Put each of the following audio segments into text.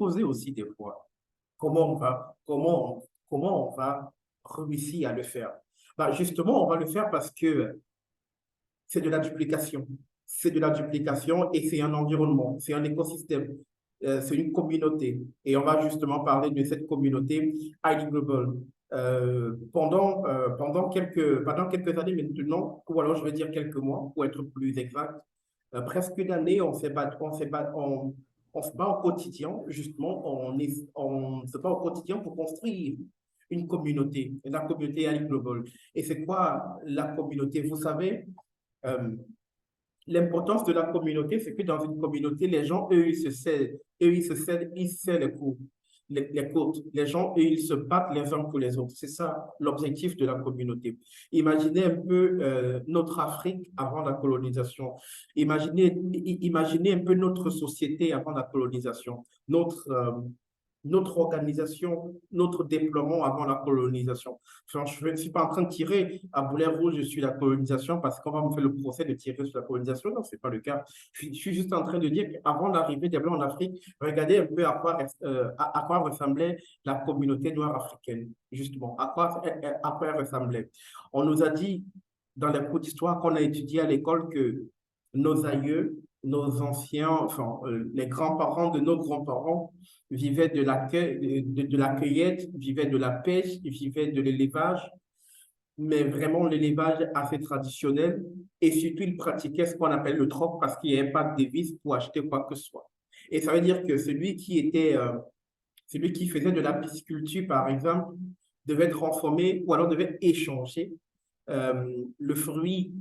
poser aussi des fois. Comment on va réussir à le faire? Bah, justement, on va le faire parce que c'est de la duplication. C'est de la duplication et c'est un environnement, c'est un écosystème, c'est une communauté. Et on va justement parler de cette communauté highly global. Pendant quelques années maintenant, ou alors je vais dire quelques mois pour être plus exact, presque une année, on se bat au quotidien, justement, on se bat au quotidien pour construire une communauté, la communauté highly global. Et c'est quoi la communauté? Vous savez, euh, l'importance de la communauté, c'est que dans une communauté, les gens, eux, ils se cèdent les côtes. Les gens, eux, ils se battent les uns pour les autres. C'est ça l'objectif de la communauté. Imaginez un peu notre Afrique avant la colonisation. Imaginez un peu notre société avant la colonisation. Notre organisation, notre déploiement avant la colonisation. Enfin, je ne suis pas en train de tirer à boulet rouge sur la colonisation parce qu'on va me faire le procès de tirer sur la colonisation. Non, ce n'est pas le cas. Je suis juste en train de dire qu'avant l'arrivée des Blancs en Afrique, regardez un peu à quoi ressemblait la communauté noire africaine, justement, à quoi elle ressemblait. On nous a dit dans les cours d'histoire qu'on a étudié à l'école que nos aïeux, nos anciens, enfin, les grands-parents de nos grands-parents vivaient de la cueillette, vivaient de la pêche, vivaient de l'élevage, mais vraiment l'élevage assez traditionnel. Et surtout, ils pratiquaient ce qu'on appelle le troc parce qu'il n'y avait pas de devise pour acheter quoi que ce soit. Et ça veut dire que celui qui faisait de la pisciculture, par exemple, devait transformer ou alors devait échanger les fruits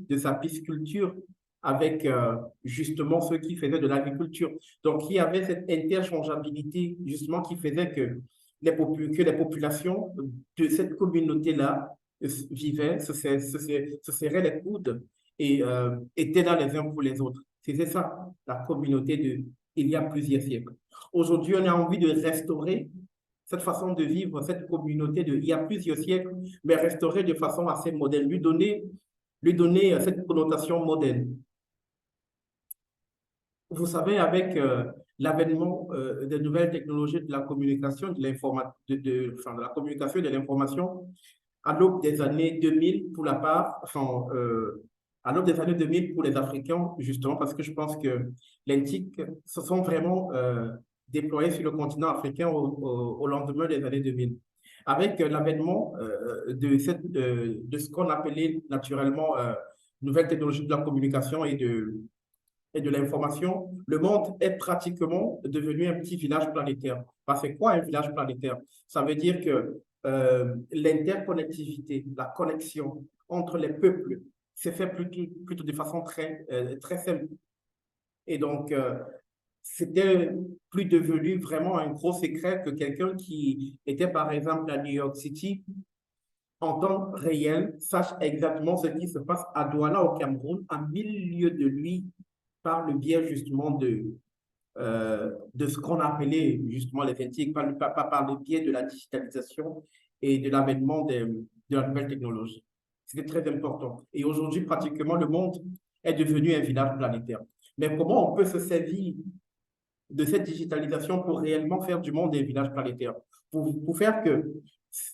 de sa pisciculture avec justement ceux qui faisaient de l'agriculture. Donc, il y avait cette interchangeabilité justement qui faisait que que les populations de cette communauté-là vivaient, se serraient les coudes et étaient là les uns pour les autres. C'était ça, la communauté de il y a plusieurs siècles. Aujourd'hui, on a envie de restaurer cette façon de vivre, cette communauté de il y a plusieurs siècles, mais restaurer de façon assez moderne, lui donner cette connotation moderne. Vous savez, avec l'avènement des nouvelles technologies de la communication, enfin, de la communication et de l'information, à l'aube des années 2000 pour la part, enfin, à l'aube des années 2000 pour les Africains, justement, parce que je pense que les TIC se sont vraiment déployés sur le continent africain au lendemain des années 2000. Avec l'avènement de ce qu'on appelait naturellement nouvelles technologies de la communication et de l'information, le monde est pratiquement devenu un petit village planétaire. Parce que c'est quoi un village planétaire? Ça veut dire que l'interconnectivité, la connexion entre les peuples s'est fait plutôt de façon très simple. Et donc, c'était plus devenu vraiment un gros secret que quelqu'un qui était, par exemple, à New York City, en temps réel, sache exactement ce qui se passe à Douala, au Cameroun, à 1000 lieues de lui, par le biais justement de ce qu'on appelait justement les FinTech, par le biais de la digitalisation et de l'avènement de la nouvelle technologie. C'était très important. Et aujourd'hui, pratiquement, le monde est devenu un village planétaire. Mais comment on peut se servir de cette digitalisation pour réellement faire du monde un village planétaire? Pour faire que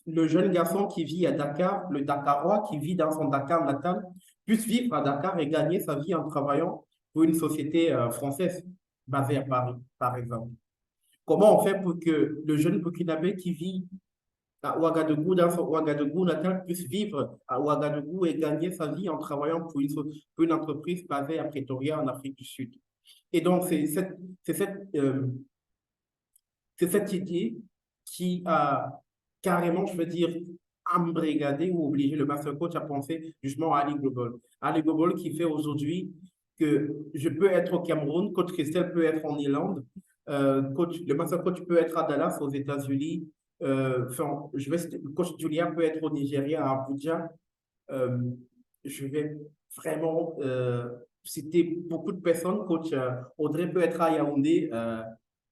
le jeune garçon qui vit à Dakar, le Dakarois qui vit dans son Dakar natal, puisse vivre à Dakar et gagner sa vie en travaillant pour une société française basée à Paris, par exemple. Comment on fait pour que le jeune Burkinabé qui vit à Ouagadougou, dans son Ouagadougou natal, puisse vivre à Ouagadougou et gagner sa vie en travaillant pour une entreprise basée à Pretoria, en Afrique du Sud? Et donc, c'est cette idée qui a carrément, je veux dire, embrigadé ou obligé le master coach à penser justement à Ali Global. Ali Global qui fait aujourd'hui que je peux être au Cameroun, coach Christelle peut être en Irlande, le master coach peut être à Dallas aux États-Unis, enfin, coach Julia peut être au Nigeria, à Abuja. Euh, je vais vraiment citer beaucoup de personnes. Coach Audrey peut être à Yaoundé,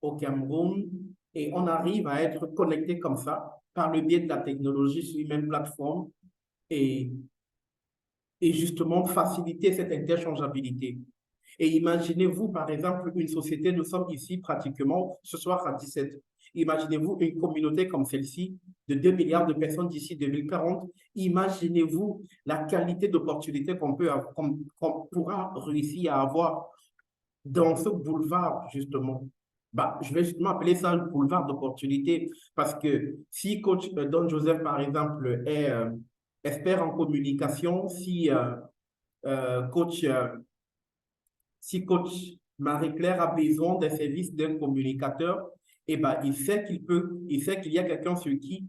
au Cameroun, et on arrive à être connecté comme ça par le biais de la technologie sur une même plateforme et, et justement faciliter cette interchangeabilité. Et imaginez-vous, par exemple, une société, nous sommes ici pratiquement ce soir à 17. Imaginez-vous une communauté comme celle-ci de 2 milliards de personnes d'ici 2040. Imaginez-vous la qualité d'opportunité qu'on pourra réussir à avoir dans ce boulevard, justement. Bah, je vais justement appeler ça un boulevard d'opportunité parce que si coach Don Joseph, par exemple, est expert en communication, coach si coach Marie-Claire a besoin des services d'un communicateur, eh ben, il sait qu'il y a quelqu'un sur qui,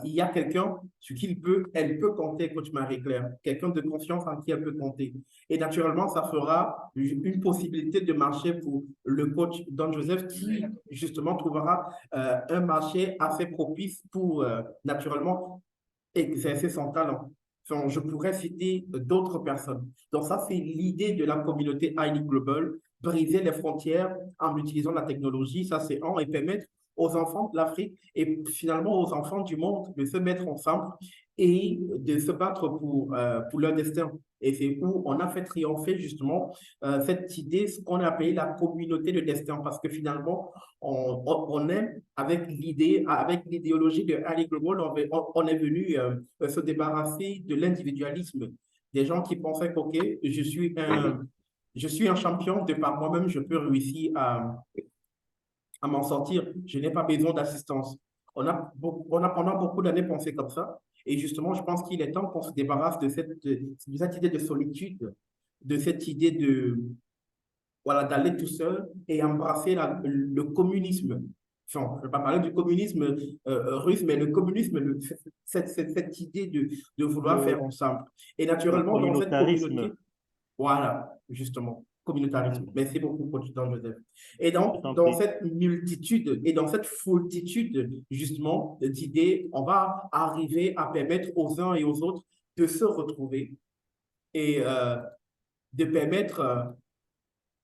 il y a quelqu'un sur qui elle peut compter, coach Marie-Claire, quelqu'un de confiance en qui elle peut compter. Et naturellement, ça fera une possibilité de marché pour le coach Don Joseph qui, justement, trouvera un marché assez propice pour, naturellement, exercer son talent. Enfin, je pourrais citer d'autres personnes. Donc ça, c'est l'idée de la communauté Highly Global, briser les frontières en utilisant la technologie, ça c'est un, et permettre aux enfants de l'Afrique et finalement aux enfants du monde de se mettre ensemble et de se battre pour leur destin. Et c'est où on a fait triompher justement cette idée, ce qu'on a appelé la communauté de destin, parce que finalement, on est avec l'idée, avec l'idéologie de Ali Global, on est venu se débarrasser de l'individualisme. Des gens qui pensaient que, OK, je suis un champion, de par moi-même, je peux réussir à m'en sortir. Je n'ai pas besoin d'assistance. Pendant beaucoup d'années pensé comme ça. Et justement, je pense qu'il est temps qu'on se débarrasse de cette idée de solitude, de cette idée voilà, d'aller tout seul et embrasser le communisme. Enfin, je ne vais pas parler du communisme russe, mais le communisme, cette idée de vouloir Le, faire ensemble. Et le naturellement, dans cette communautarisme, communauté, voilà, justement, communautarisme. mhm, Merci beaucoup, coach Dan Joseph. Et je donc, t'en dans prie. cette multitude et dans cette foultitude, justement, d'idées, on va arriver à permettre aux uns et aux autres de se retrouver et de permettre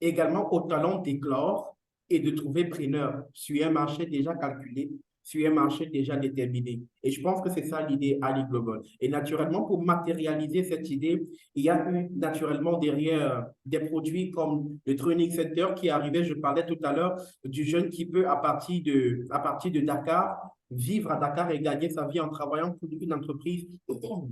également au talent d'éclore et de trouver preneur sur un marché déjà calculé, sur un marché déjà déterminé. Et je pense que c'est ça l'idée Ali Global. Et naturellement, pour matérialiser cette idée, il y a eu naturellement derrière des produits comme le Training Center qui est arrivé, je parlais tout à l'heure, du jeune qui peut, à partir de Dakar, vivre à Dakar et gagner sa vie en travaillant pour une entreprise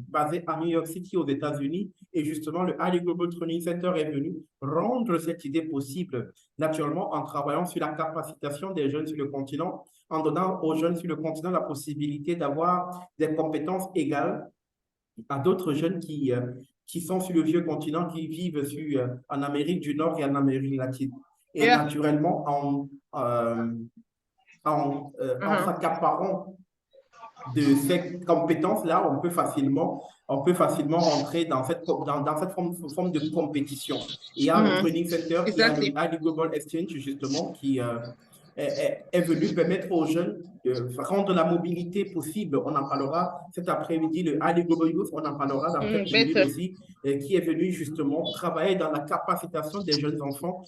basée à New York City aux États-Unis. Et justement, le Ali Global Training Center est venu rendre cette idée possible, naturellement, en travaillant sur la capacitation des jeunes sur le continent, en donnant aux jeunes sur le continent la possibilité d'avoir des compétences égales à d'autres jeunes qui sont sur le vieux continent, qui vivent en Amérique du Nord et en Amérique latine. Et Yeah. naturellement, en Mhm. s'accaparant de ces compétences-là, on peut facilement rentrer dans cette forme de compétition. Il y a le Mhm. Training Center, il y a le Exactly. Ali Global Exchange, justement, qui est venu permettre aux jeunes de rendre la mobilité possible. On en parlera cet après-midi, le Ali Global Youth, on en parlera dans quelques minutes Better. aussi, qui est venu justement travailler dans la capacitation des jeunes enfants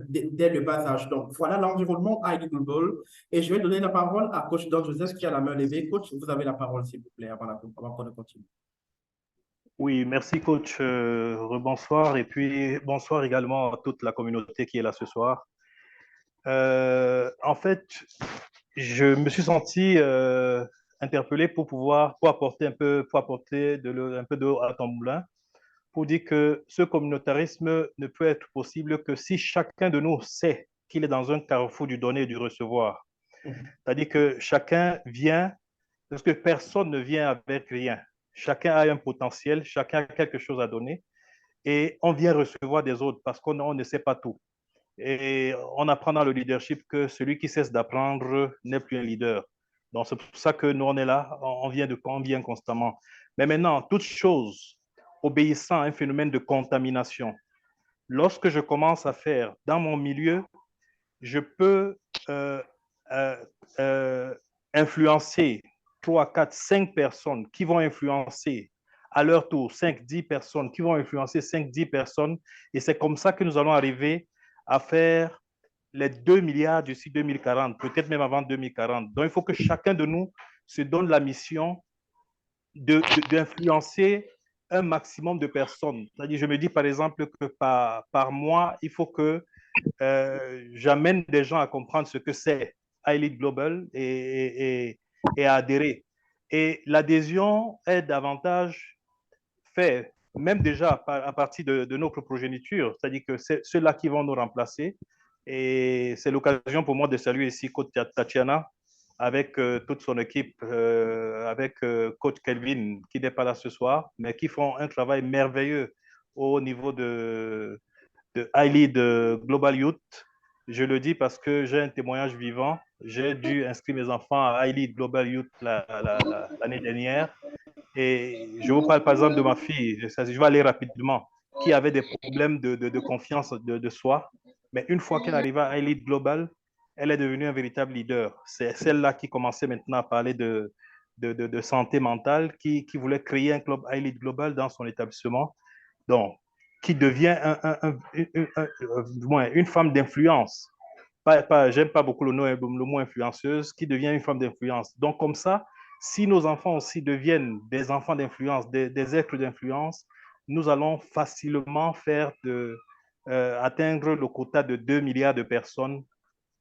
dès le bas âge. Donc, voilà l'environnement Ali Global. Et je vais donner la parole à coach Don Joseph qui a la main levée. Coach, vous avez la parole, s'il vous plaît, avant qu'on continue. Oui, merci coach. Rebonsoir et puis bonsoir également à toute la communauté qui est là ce soir. En fait, je me suis senti interpellé pour apporter un peu d'eau à ton moulin, pour dire que ce communautarisme ne peut être possible que si chacun de nous sait qu'il est dans un carrefour du donner et du recevoir. C'est-à-dire que chacun vient, parce que personne ne vient avec rien. Chacun a un potentiel, chacun a quelque chose à donner et on vient recevoir des autres parce qu'on ne sait pas tout. Et on apprend dans le leadership que celui qui cesse d'apprendre n'est plus un leader. Donc, c'est pour ça que nous, on est là, on vient constamment. Mais maintenant, toute chose obéissant à un phénomène de contamination, lorsque je commence à faire dans mon milieu, je peux euh, euh, euh, influencer 3, 4, 5 personnes qui vont influencer à leur tour 5, 10 personnes qui vont influencer 5, 10 personnes. Et c'est comme ça que nous allons arriver à faire les 2 milliards d'ici 2040, peut-être même avant 2040. Donc, il faut que chacun de nous se donne la mission d'influencer un maximum de personnes. C'est-à-dire, je me dis par exemple que par mois, il faut que j'amène des gens à comprendre ce que c'est iLead Global et à adhérer. Et l'adhésion est davantage faite, même déjà à partir de notre progéniture, c'est-à-dire que c'est ceux-là qui vont nous remplacer. Et c'est l'occasion pour moi de saluer ici Coach Tatiana avec toute son équipe, avec Coach Kelvin qui n'est pas là ce soir, mais qui font un travail merveilleux au niveau de iLead Global Youth. Je le dis parce que j'ai un témoignage vivant. J'ai dû inscrire mes enfants à iLead Global Youth l'année dernière. Et je vous parle par exemple de ma fille, je vais aller rapidement, qui avait des problèmes de confiance de soi. Mais une fois qu'elle arriva à iLead Global, elle est devenue un véritable leader. C'est celle-là qui commençait maintenant à parler de santé mentale, qui voulait créer un club iLead Global dans son établissement. Donc, qui devient une femme d'influence. J'aime pas beaucoup le mot influenceuse, qui devient une femme d'influence. Donc, comme ça, si nos enfants aussi deviennent des enfants d'influence, des êtres d'influence, nous allons facilement atteindre le quota de 2 milliards de personnes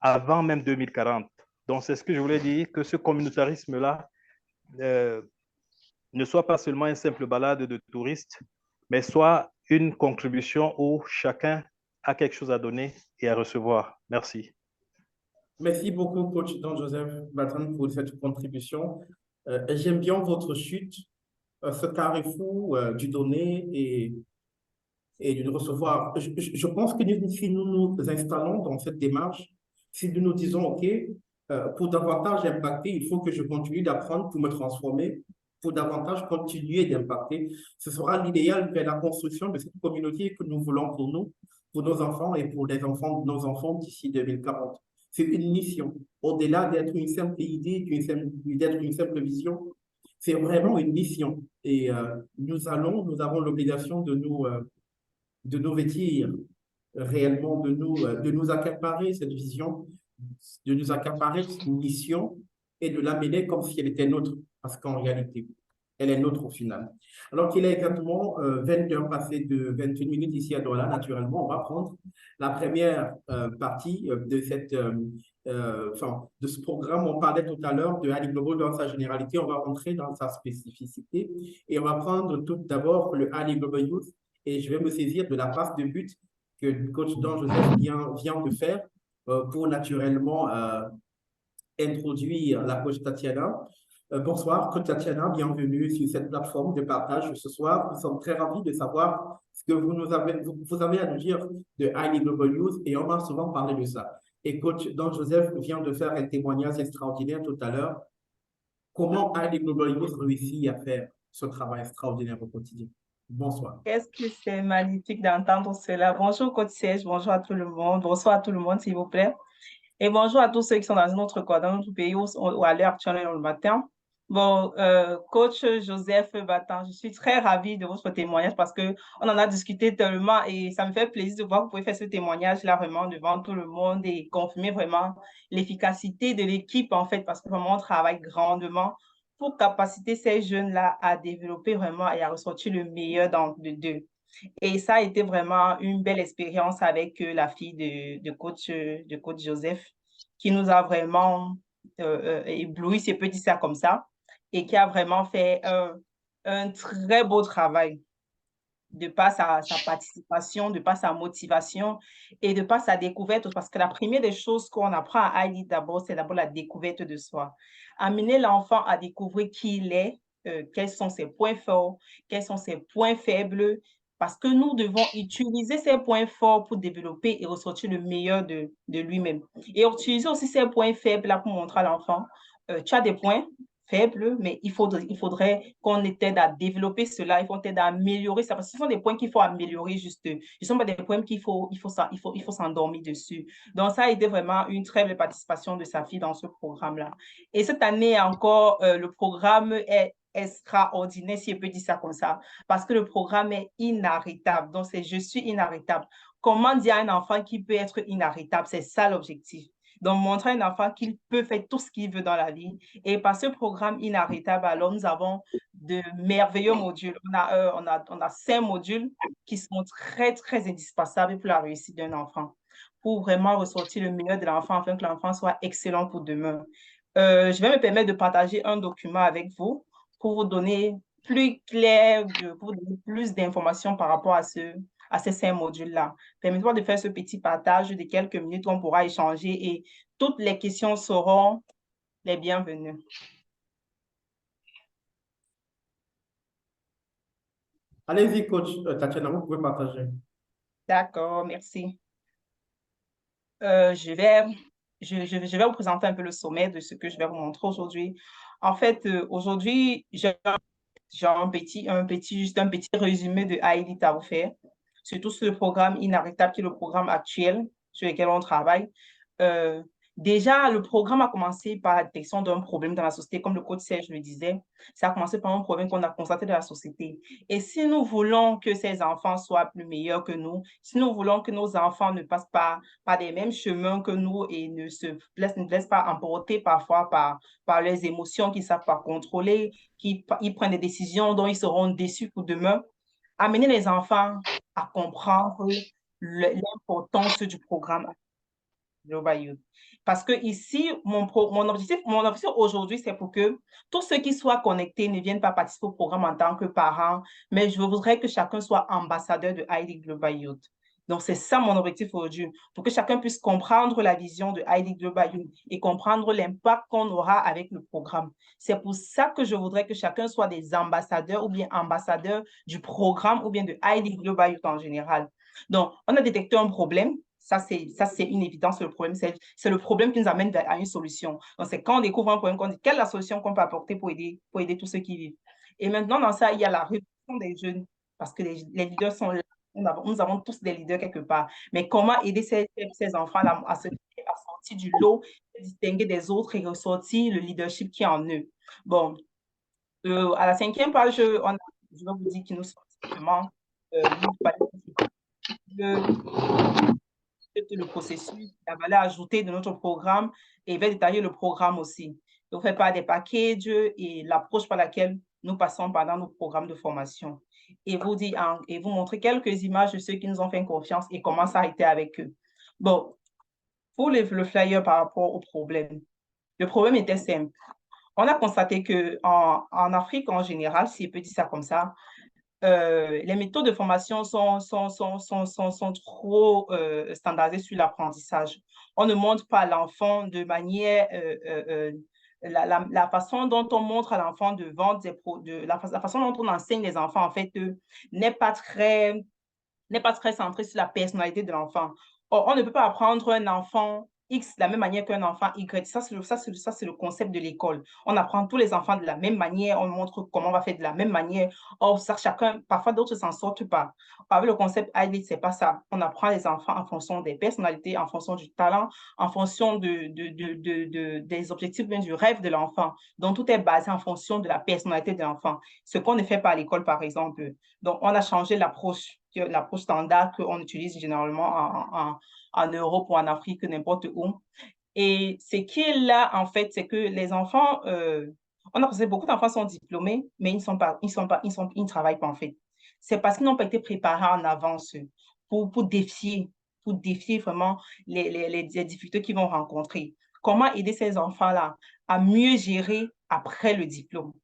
avant même 2040. Donc, c'est ce que je voulais dire, que ce communautarisme-là ne soit pas seulement une simple balade de touristes, mais soit une contribution où chacun a quelque chose à donner et à recevoir. Merci. Merci beaucoup, coach Don-Joseph Bertrand, pour cette contribution. J'aime bien votre chute, ce carrefour du donner et du recevoir. Je pense que si nous nous installons dans cette démarche, si nous nous disons, OK, pour davantage impacter, il faut que je continue d'apprendre pour me transformer, pour davantage continuer d'impacter. Ce sera l'idéal vers la construction de cette communauté que nous voulons pour nous, pour nos enfants et pour les enfants de nos enfants d'ici 2040. C'est une mission. Au-delà d'être une simple idée, d'être une simple vision, c'est vraiment une mission. Et nous avons l'obligation de nous vêtir réellement, de nous accaparer cette vision, de nous accaparer cette mission et de l'amener comme si elle était nôtre, parce qu'en réalité, elle est nôtre au final. Alors qu'il est exactement 20 heures passées de 21 minutes ici à Douala, naturellement, on va prendre la première partie de ce programme. On parlait tout à l'heure de iLead Global dans sa généralité, on va rentrer dans sa spécificité et on va prendre tout d'abord le iLead Global Youth et je vais me saisir de la passe de but que le coach Don-Joseph vient de faire pour naturellement introduire la coach Tatiana. Bonsoir, coach Tatiana, bienvenue sur cette plateforme de partage ce soir. Nous sommes très ravis de savoir ce que vous avez à nous dire de iLead Global Youth et on va souvent parler de ça. Et coach Don-Joseph vient de faire un témoignage extraordinaire tout à l'heure. Comment iLead Global Youth réussit à faire ce travail extraordinaire au quotidien? Bonsoir. Qu'est-ce que c'est magnifique d'entendre cela. Bonjour, coach Serge, bonjour à tout le monde. Bonsoir à tout le monde, s'il vous plaît. Et bonjour à tous ceux qui sont dans notre pays ou à l'heure actuelle le matin. Bon, coach Joseph Bertrand, je suis très ravie de votre témoignage parce qu'on en a discuté tellement et ça me fait plaisir de voir que vous pouvez faire ce témoignage-là vraiment devant tout le monde et confirmer vraiment l'efficacité de l'équipe en fait parce que vraiment on travaille grandement pour capaciter ces jeunes-là à développer vraiment et à ressortir le meilleur d'eux. Et ça a été vraiment une belle expérience avec la fille de coach Joseph qui nous a vraiment ébloui, si je peux dire ça comme ça, et qui a vraiment fait un très beau travail de par sa participation, de par sa motivation et de par sa découverte. Parce que la première des choses qu'on apprend à iLead d'abord, c'est d'abord la découverte de soi. Amener l'enfant à découvrir qui il est, quels sont ses points forts, quels sont ses points faibles, parce que nous devons utiliser ces points forts pour développer et ressortir le meilleur de lui-même. Et utiliser aussi ces points faibles là pour montrer à l'enfant, tu as des points faibles, mais il faudrait qu'on t'aide à développer cela, il faut t'aider à améliorer ça, parce que ce sont des points qu'il faut améliorer juste. Ce ne sont pas des points qu'il faut s'endormir dessus. Donc, ça a été vraiment une très belle participation de sa fille dans ce programme-là. Et cette année encore, le programme est extraordinaire, si je peux dire ça comme ça, parce que le programme est inarrêtable. Donc, c'est je suis inarrêtable. Comment dire à un enfant qui peut être inarrêtable? C'est ça l'objectif. Donc, montrer à un enfant qu'il peut faire tout ce qu'il veut dans la vie. Et par ce programme inarrêtable, alors, nous avons de merveilleux modules. On a 5 modules qui sont très, très indispensables pour la réussite d'un enfant, pour vraiment ressortir le meilleur de l'enfant afin que l'enfant soit excellent pour demain. Je vais me permettre de partager un document avec vous pour vous donner plus clair, pour vous donner plus d'informations par rapport à ces 5 modules-là. Permettez-moi de faire ce petit partage de quelques minutes où on pourra échanger et toutes les questions seront les bienvenues. Allez-y, coach Tatiana, vous pouvez partager. D'accord, merci. Je vais vous présenter un peu le sommet de ce que je vais vous montrer aujourd'hui. En fait, aujourd'hui, j'ai juste un petit résumé de Heidi à vous faire, surtout sur le programme Inarrêtable, qui est le programme actuel sur lequel on travaille. Euh, Déjà, le programme a commencé par la détection d'un problème dans la société, comme le coach Serge le disait. Ça a commencé par un problème qu'on a constaté dans la société. Et si nous voulons que ces enfants soient plus meilleurs que nous, si nous voulons que nos enfants ne passent pas par les mêmes chemins que nous et ne laissent pas emporter parfois par leurs émotions qu'ils ne savent pas contrôler, ils prennent des décisions dont ils seront déçus pour demain, amener les enfants à comprendre l'importance du programme Global Youth. Parce que ici, mon objectif aujourd'hui, c'est pour que tous ceux qui soient connectés ne viennent pas participer au programme en tant que parents, mais je voudrais que chacun soit ambassadeur de ID Global Youth. Donc, c'est ça mon objectif aujourd'hui, pour que chacun puisse comprendre la vision de ID Global Youth et comprendre l'impact qu'on aura avec le programme. C'est pour ça que je voudrais que chacun soit des ambassadeurs ou bien ambassadeurs du programme ou bien de ID Global Youth en général. Donc, on a détecté un problème. Ça, c'est une évidence, le problème. C'est le problème qui nous amène à une solution. Donc, c'est quand on découvre un problème qu'on dit quelle est la solution qu'on peut apporter pour aider tous ceux qui vivent. Et maintenant, dans ça, il y a la réduction des jeunes, parce que les leaders sont là. Nous avons tous des leaders quelque part. Mais comment aider ces enfants-là à sortir du lot, se distinguer des autres et ressortir le leadership qui est en eux? Bon, à la 5e page, je vais vous dire qui nous sommes simplement. Le processus, la valeur ajoutée de notre programme et va détailler le programme aussi. Vous faites part des packages et l'approche par laquelle nous passons pendant nos programmes de formation. Et vous montrer quelques images de ceux qui nous ont fait confiance et comment ça a été avec eux. Bon, pour le flyer par rapport au problème, le problème était simple. On a constaté qu'en Afrique en général, si je peux dire ça comme ça, les méthodes de formation sont trop standardisées sur l'apprentissage. On ne montre pas à l'enfant de manière... la façon dont on montre à l'enfant de vendre la façon dont on enseigne les enfants, en fait, n'est pas très centrée sur la personnalité de l'enfant. Or, on ne peut pas apprendre un enfant X de la même manière qu'un enfant Y. Ça, c'est le concept de l'école. On apprend tous les enfants de la même manière, on montre comment on va faire de la même manière. Or, ça, parfois d'autres s'en sortent pas. Avec le concept IDEA, c'est pas ça. On apprend les enfants en fonction des personnalités, en fonction du talent, en fonction des objectifs, bien du rêve de l'enfant. Donc, tout est basé en fonction de la personnalité de l'enfant. Ce qu'on ne fait pas à l'école, par exemple. Donc, on a changé l'approche standard qu'on utilise généralement en Europe ou en Afrique, n'importe où. Et ce qui est là, en fait, c'est que les enfants, on a constaté que beaucoup d'enfants sont diplômés, mais ils ne travaillent pas, en fait. C'est parce qu'ils n'ont pas été préparés en avance pour défier vraiment les difficultés qu'ils vont rencontrer. Comment aider ces enfants-là à mieux gérer après le diplôme,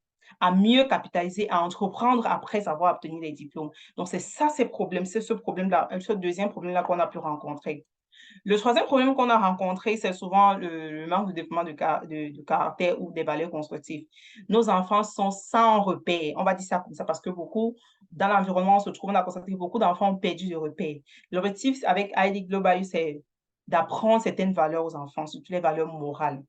à mieux capitaliser, à entreprendre après avoir obtenu les diplômes. Donc, c'est ça, ces problèmes, c'est ce problème-là, ce deuxième problème-là qu'on a pu rencontrer. Le troisième problème qu'on a rencontré, c'est souvent le manque de développement de caractère ou des valeurs constructives. Nos enfants sont sans repère. On va dire ça comme ça parce que beaucoup, dans l'environnement où on se trouve, on a constaté que beaucoup d'enfants ont perdu de repère. L'objectif avec ID Global, c'est d'apprendre certaines valeurs aux enfants, surtout les valeurs morales,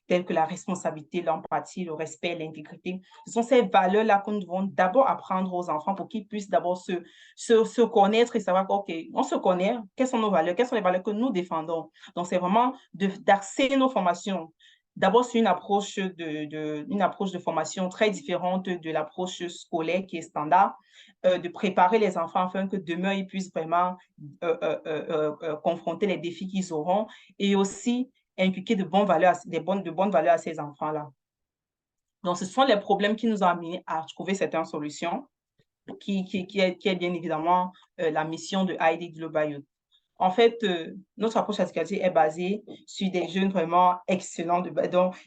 telles que la responsabilité, l'empathie, le respect, l'intégrité. Ce sont ces valeurs-là que nous devons d'abord apprendre aux enfants pour qu'ils puissent d'abord se connaître et savoir OK, on se connaît, quelles sont nos valeurs, quelles sont les valeurs que nous défendons. Donc, c'est vraiment d'axer nos formations d'abord sur une approche de formation très différente de l'approche scolaire qui est standard, de préparer les enfants afin que demain, ils puissent vraiment confronter les défis qu'ils auront et aussi inculquer de bonnes valeurs, de bonnes valeurs à ces enfants-là. Donc, ce sont les problèmes qui nous ont amenés à trouver certaines solutions, qui est bien évidemment la mission de ID Global Youth. En fait, notre approche éducative est basée sur des jeunes vraiment excellents.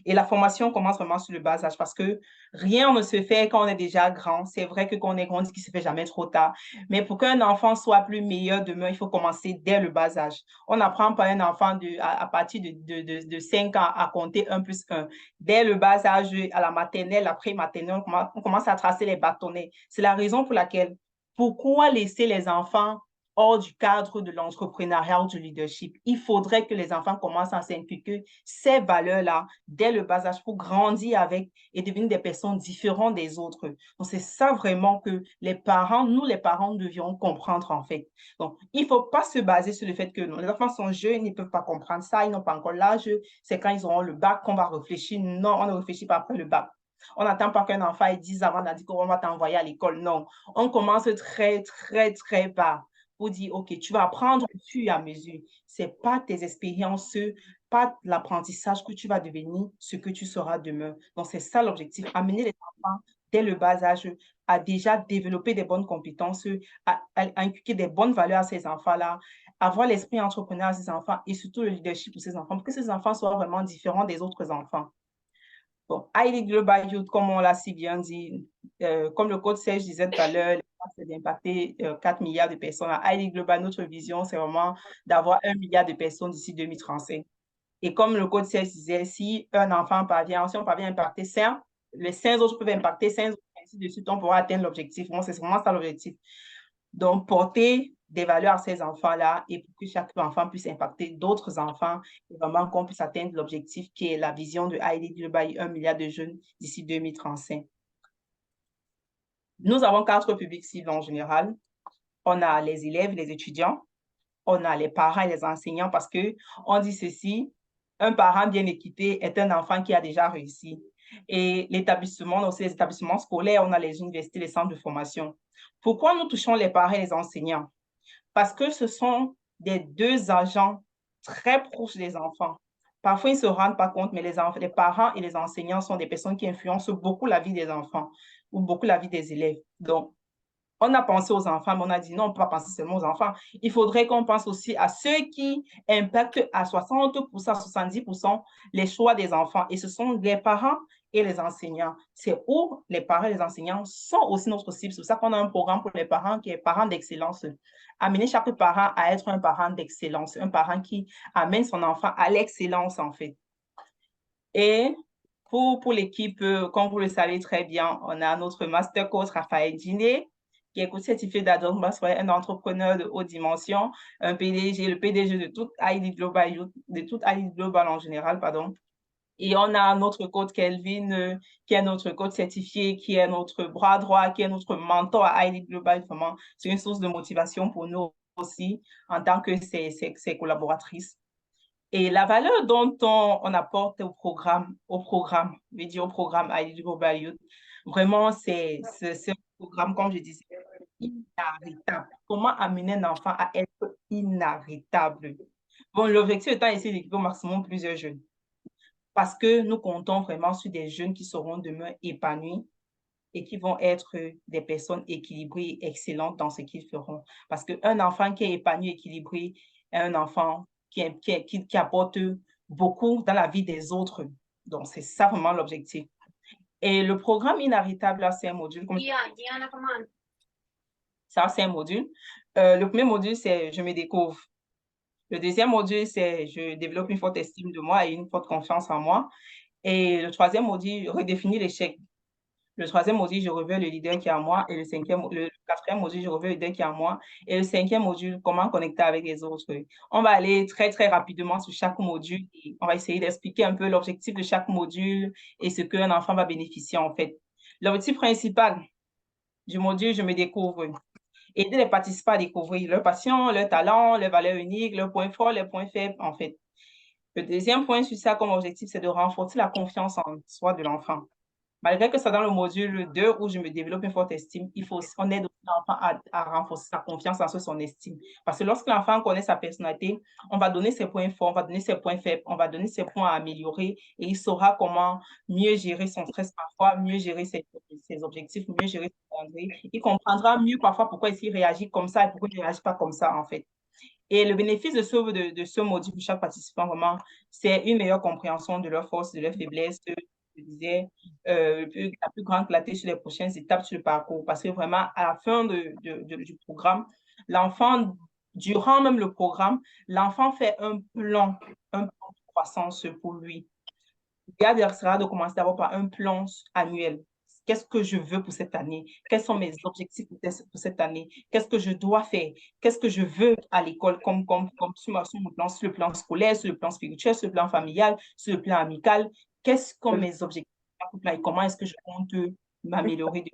Et la formation commence vraiment sur le bas âge parce que rien ne se fait quand on est déjà grand. C'est vrai que quand on est grand, on dit qu'il ne se fait jamais trop tard. Mais pour qu'un enfant soit plus meilleur demain, il faut commencer dès le bas âge. On n'apprend pas un enfant à partir de 5 ans à compter 1 plus 1. Dès le bas âge, à la maternelle, après maternelle, on commence à tracer les bâtonnets. C'est la raison pour laquelle, pourquoi laisser les enfants hors du cadre de l'entrepreneuriat ou du leadership? Il faudrait que les enfants commencent à s'inculquer ces valeurs-là dès le bas âge pour grandir avec et devenir des personnes différentes des autres. Donc, c'est ça vraiment que les parents, nous les parents, devions comprendre en fait. Donc, il ne faut pas se baser sur le fait que les enfants sont jeunes, ils ne peuvent pas comprendre ça, ils n'ont pas encore l'âge, c'est quand ils auront le bac qu'on va réfléchir. Non, on ne réfléchit pas après le bac. On n'attend pas qu'un enfant ait 10 ans avant de dire qu'on va t'envoyer à l'école. Non, on commence très bas pour dire, OK, tu vas apprendre au fur et à mesure. Ce n'est pas tes expériences, pas l'apprentissage que tu vas devenir ce que tu seras demain. Donc, c'est ça l'objectif, amener les enfants dès le bas âge à déjà développer des bonnes compétences, à inculquer des bonnes valeurs à ces enfants-là, avoir l'esprit entrepreneur à ces enfants et surtout le leadership pour ces enfants, pour que ces enfants soient vraiment différents des autres enfants. Bon, ID Global Youth, comme on l'a si bien dit, comme le coach Serge disait tout à l'heure, c'est d'impacter 4 milliards de personnes. À ID Global, notre vision, c'est vraiment d'avoir 1 milliard de personnes d'ici 2035. Et comme le coach Serge disait, si un enfant parvient, si on parvient à impacter 5, les 5 autres peuvent impacter 5 autres, ainsi de suite, on pourra atteindre l'objectif. Bon, c'est vraiment ça l'objectif. Donc, porter des valeurs à ces enfants-là et pour que chaque enfant puisse impacter d'autres enfants et vraiment qu'on puisse atteindre l'objectif qui est la vision de ID Global, 1 milliard de jeunes d'ici 2035. Nous avons 4 publics cibles en général. On a les élèves, les étudiants, on a les parents et les enseignants parce qu'on dit ceci, un parent bien équipé est un enfant qui a déjà réussi. Et l'établissement, aussi les établissements scolaires, on a les universités, les centres de formation. Pourquoi nous touchons les parents et les enseignants? Parce que ce sont des 2 agents très proches des enfants. Parfois, ils ne se rendent pas compte, mais les parents et les enseignants sont des personnes qui influencent beaucoup la vie des enfants ou beaucoup la vie des élèves. Donc, on a pensé aux enfants, mais on a dit non, on ne peut pas penser seulement aux enfants. Il faudrait qu'on pense aussi à ceux qui impactent à 60%, 70% les choix des enfants. Et ce sont les parents et les enseignants. C'est où les parents et les enseignants sont aussi notre cible. C'est pour ça qu'on a un programme pour les parents qui est parents d'excellence. Amener chaque parent à être un parent d'excellence, un parent qui amène son enfant à l'excellence, en fait. Et pour l'équipe, comme vous le savez très bien, on a notre master coach Raphaël Diné, qui est coach certifié d'Adam Bassoy, un entrepreneur de haute dimension, un PDG, le PDG de toute ID Global, de toute ID Global en général, pardon. Et on a notre coach Kelvin, qui est notre coach certifié, qui est notre bras droit, qui est notre mentor à ID Global. Vraiment, c'est une source de motivation pour nous aussi, en tant que ses collaboratrices. Et la valeur dont on apporte au programme, je veux dire au programme ID Global Youth, vraiment, c'est un programme, comme je disais, inarrêtable. Comment amener un enfant à être inarrêtable? Bon, l'objectif étant ici d'équiper au maximum plusieurs jeunes. Parce que nous comptons vraiment sur des jeunes qui seront demain épanouis et qui vont être des personnes équilibrées et excellentes dans ce qu'ils feront. Parce qu'un enfant qui est épanoui, équilibré, est un enfant qui apporte beaucoup dans la vie des autres. Donc, c'est ça vraiment l'objectif. Et le programme inarrêtable, là, c'est un module. Ça, c'est un module. Le premier module, c'est je me découvre. Le deuxième module, c'est je développe une forte estime de moi et une forte confiance en moi. Et le troisième module, redéfinir l'échec. Le troisième module, je reviens le leader qui est en moi. Et le quatrième module, je reviens le leader qui est en moi. Et le cinquième module, comment connecter avec les autres. On va aller très rapidement sur chaque module et on va essayer d'expliquer un peu l'objectif de chaque module et ce qu'un enfant va bénéficier en fait. L'objectif principal du module, je me découvre. Aider les participants à découvrir leur passion, leur talent, leurs valeurs uniques, leurs points forts, leurs points faibles en fait. Le deuxième point sur ça comme objectif, c'est de renforcer la confiance en soi de l'enfant. Malgré que c'est dans le module 2 où je me développe une forte estime, on aide l'enfant à renforcer sa confiance en soi, son estime. Parce que lorsque l'enfant connaît sa personnalité, on va donner ses points forts, on va donner ses points faibles, on va donner ses points à améliorer et il saura comment mieux gérer son stress parfois, mieux gérer ses objectifs, mieux gérer ses calendriers. Il comprendra mieux parfois pourquoi il réagit comme ça et pourquoi il ne réagit pas comme ça, en fait. Et le bénéfice de ce module pour chaque participant, vraiment, c'est une meilleure compréhension de leurs forces, de leurs faiblesses, je disais, la plus grande clarté sur les prochaines étapes sur le parcours. Parce que vraiment, à la fin du programme, l'enfant, durant même le programme, l'enfant fait un plan de croissance pour lui. L'idéal sera de commencer d'abord par un plan annuel. Qu'est-ce que je veux pour cette année? Quels sont mes objectifs pour cette année? Qu'est-ce que je dois faire? Qu'est-ce que je veux à l'école comme sur le plan scolaire, sur le plan spirituel, sur le plan familial, sur le plan amical? Quels sont mes objectifs et comment est-ce que je compte m'améliorer?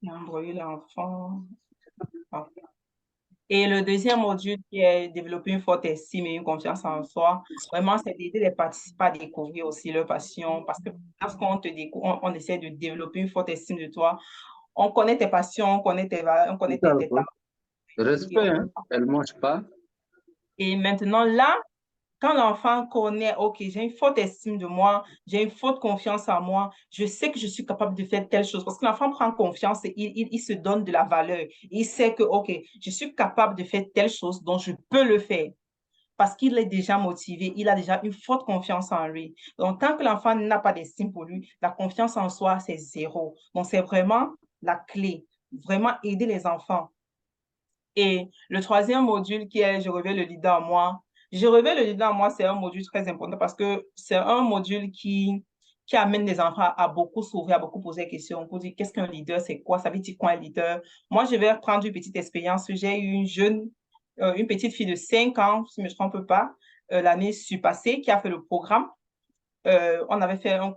L'enfant. Et le deuxième module qui est développer une forte estime et une confiance en soi, vraiment, c'est d'aider les participants à découvrir aussi leur passion. Parce que lorsqu'on te découvre, on essaie de développer une forte estime de toi, on connaît tes passions, on connaît tes valeurs, on connaît tes talents. Respect, hein? Elle ne mange pas. Et maintenant, là, quand l'enfant connaît, OK, j'ai une forte estime de moi, j'ai une forte confiance en moi, je sais que je suis capable de faire telle chose. Parce que l'enfant prend confiance et il se donne de la valeur. Il sait que, OK, je suis capable de faire telle chose, donc je peux le faire. Parce qu'il est déjà motivé, il a déjà une forte confiance en lui. Donc, tant que l'enfant n'a pas d'estime pour lui, la confiance en soi, c'est zéro. Donc, c'est vraiment la clé. Vraiment aider les enfants. Et le troisième module qui est « Je révèle le leader en moi ». « Je révèle le leader en moi », c'est un module très important parce que c'est un module qui amène les enfants à beaucoup s'ouvrir, à beaucoup poser des questions pour dire qu'est-ce qu'un leader, c'est quoi, ça veut dire quoi un leader. Moi, je vais prendre une petite expérience. J'ai eu une petite fille de 5 ans, si je ne me trompe pas, l'année passée, qui a fait le programme. On avait fait un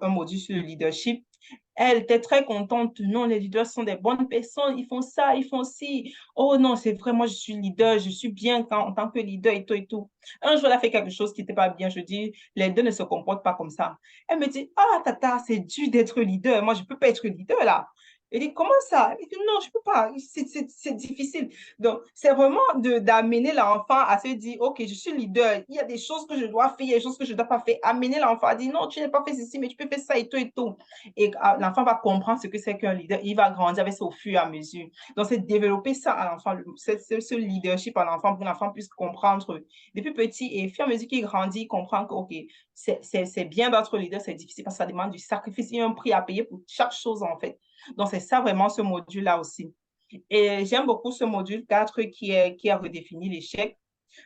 module sur le leadership. Elle était très contente. Non, les leaders sont des bonnes personnes. Ils font ça, ils font ci. Oh non, c'est vrai, moi, je suis leader. Je suis bien en tant que leader et tout et tout. Un jour, elle a fait quelque chose qui n'était pas bien. Je dis, les deux ne se comportent pas comme ça. Elle me dit, ah, tata, c'est dur d'être leader. Moi, je ne peux pas être leader là. Elle dit, comment ça? Elle dit, non, je ne peux pas. C'est difficile. Donc, c'est vraiment d'amener l'enfant à se dire, OK, je suis leader. Il y a des choses que je dois faire, il y a des choses que je ne dois pas faire. Amener l'enfant à dire, non, tu n'as pas fait ceci, mais tu peux faire ça et tout et tout. Et l'enfant va comprendre ce que c'est qu'un leader. Il va grandir avec ça au fur et à mesure. Donc, c'est développer ça à l'enfant, ce leadership à l'enfant pour que l'enfant puisse comprendre depuis petit et au fur et à mesure qu'il grandit, il comprend que, OK, c'est bien d'être leader, c'est difficile parce que ça demande du sacrifice. Il y a un prix à payer pour chaque chose, en fait. Donc, c'est ça vraiment ce module-là aussi. Et j'aime beaucoup ce module 4 qui a redéfini l'échec.